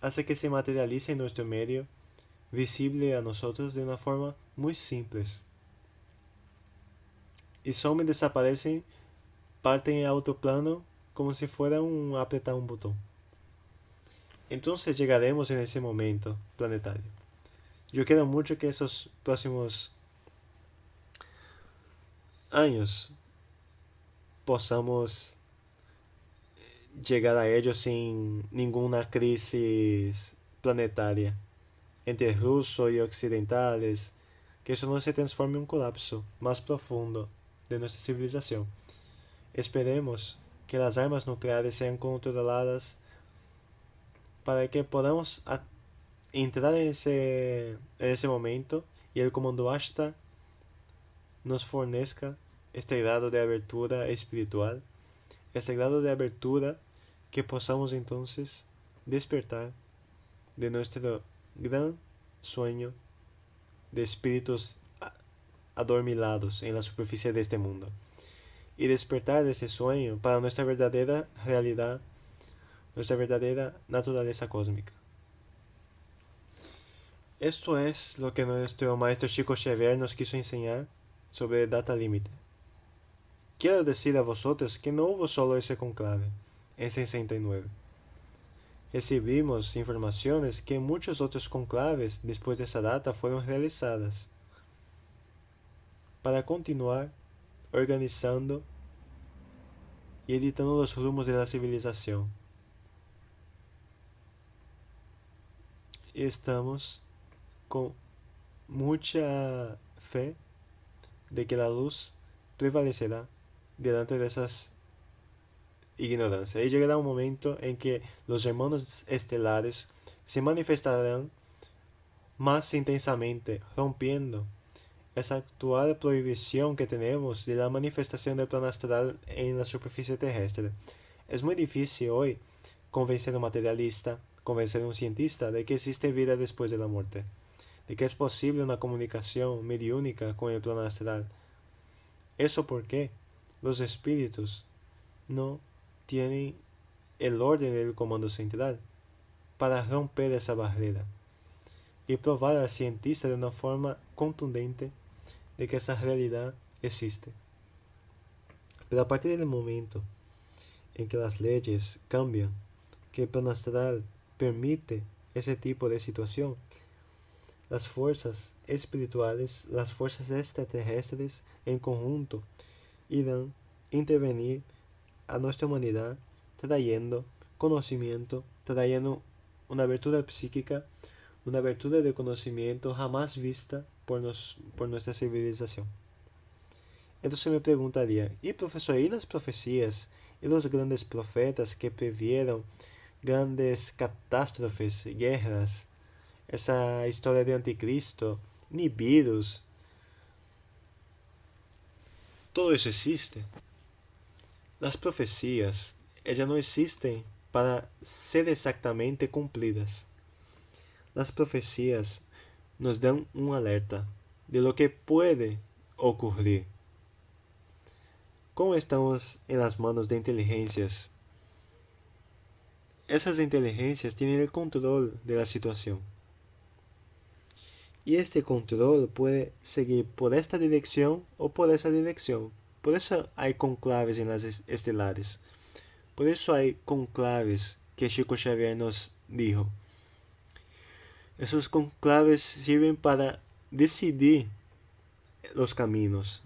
hace que se materialice en nuestro medio, visible a nosotros de una forma muy simple. Y sombras desaparecen, parten en autoplano como si fuera apretar un botón. Entonces llegaremos en ese momento planetario. Yo quiero mucho que esos próximos años podamos llegar a ellos sin ninguna crisis planetaria entre rusos y occidentales, que eso no se transforme en un colapso más profundo de nuestra civilización. Esperemos que las armas nucleares sean controladas para que podamos entrar en ese momento y el comando Ashtar nos fornezca este grado de abertura espiritual, este grado de abertura que podamos entonces despertar de nuestro gran sueño de espíritus adormilados en la superficie de este mundo y despertar de ese sueño para nuestra verdadera realidad, nuestra verdadera naturaleza cósmica. Esto es lo que nuestro maestro Chico Xavier nos quiso enseñar sobre data límite. Quiero decir a vosotros que no hubo solo ese conclave en 69. Recibimos informaciones que muchos otros conclaves después de esa data fueron realizadas para continuar organizando y editando los rumos de la civilización. Y estamos con mucha fe de que la luz prevalecerá delante de esas ignorancias. Y llegará un momento en que los hermanos estelares se manifestarán más intensamente, rompiendo esa actual prohibición que tenemos de la manifestación del plano astral en la superficie terrestre. Es muy difícil hoy convencer a un materialista, convencer a un cientista de que existe vida después de la muerte, de que es posible una comunicación mediúnica con el plano astral. Eso porque los espíritus no tienen el orden del comando central para romper esa barrera y probar al cientista de una forma contundente de que esa realidad existe. Pero a partir del momento en que las leyes cambian, que el plano astral permite ese tipo de situación, las fuerzas espirituales, las fuerzas extraterrestres en conjunto irán a intervenir a nuestra humanidad trayendo conocimiento, trayendo una abertura psíquica, una abertura de conocimiento jamás vista por nuestra civilización. Entonces me preguntaría, ¿y profesor, y las profecías y los grandes profetas que previeron grandes catástrofes, guerras, esa historia de anticristo, ni virus? Todo eso existe. Las profecías, ellas no existen para ser exactamente cumplidas. Las profecías nos dan un alerta de lo que puede ocurrir. Como estamos en las manos de inteligencias, esas inteligencias tienen el control de la situación. Y este control puede seguir por esta dirección o por esa dirección. Por eso hay conclaves en las estelares. Por eso hay conclaves que Chico Xavier nos dijo. Esos conclaves sirven para decidir los caminos.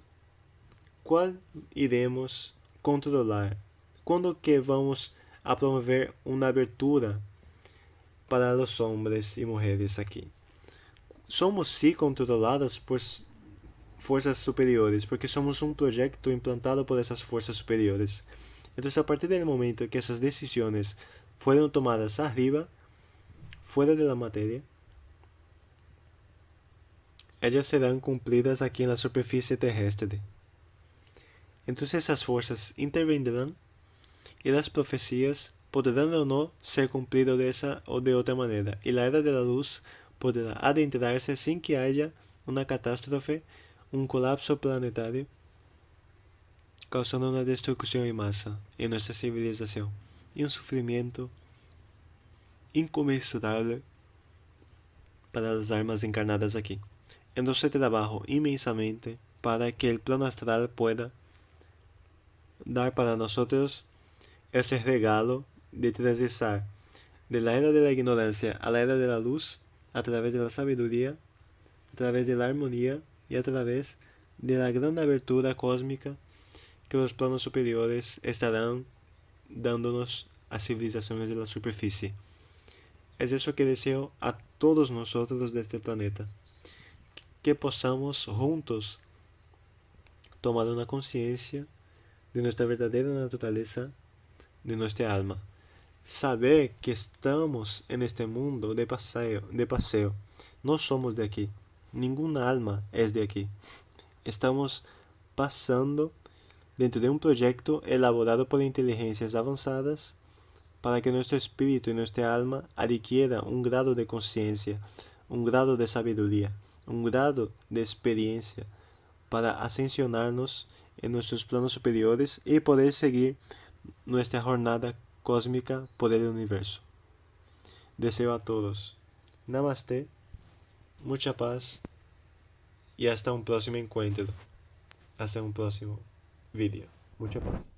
¿Cuál iremos controlar? ¿Cuándo que vamos a promover una abertura para los hombres y mujeres aquí? Somos sí controladas por fuerzas superiores, porque somos un proyecto implantado por esas fuerzas superiores. Entonces, a partir del momento que esas decisiones fueron tomadas arriba, fuera de la materia, ellas serán cumplidas aquí en la superficie terrestre. Entonces esas fuerzas intervendrán y las profecías podrán o no ser cumplidas de esa o de otra manera, y la era de la luz podrá adentrarse sin que haya una catástrofe, un colapso planetario, causando una destrucción en masa en nuestra civilización y un sufrimiento inconmensurable para las almas encarnadas aquí. Entonces trabajo inmensamente para que el plano astral pueda dar para nosotros ese regalo de transitar de la era de la ignorancia a la era de la luz a través de la sabiduría, a través de la armonía y a través de la gran abertura cósmica que los planos superiores estarán dándonos a civilizaciones de la superficie. Es eso que deseo a todos nosotros de este planeta, que podamos juntos tomar una conciencia de nuestra verdadera naturaleza, de nuestra alma. Saber que estamos en este mundo de paseo. No somos de aquí. Ninguna alma es de aquí. Estamos pasando dentro de un proyecto elaborado por inteligencias avanzadas para que nuestro espíritu y nuestra alma adquiera un grado de conciencia, un grado de sabiduría, un grado de experiencia para ascensionarnos en nuestros planos superiores y poder seguir nuestra jornada cósmica por el universo. Deseo a todos Namaste, mucha paz y hasta un próximo encuentro. Hasta un próximo video. Mucha paz.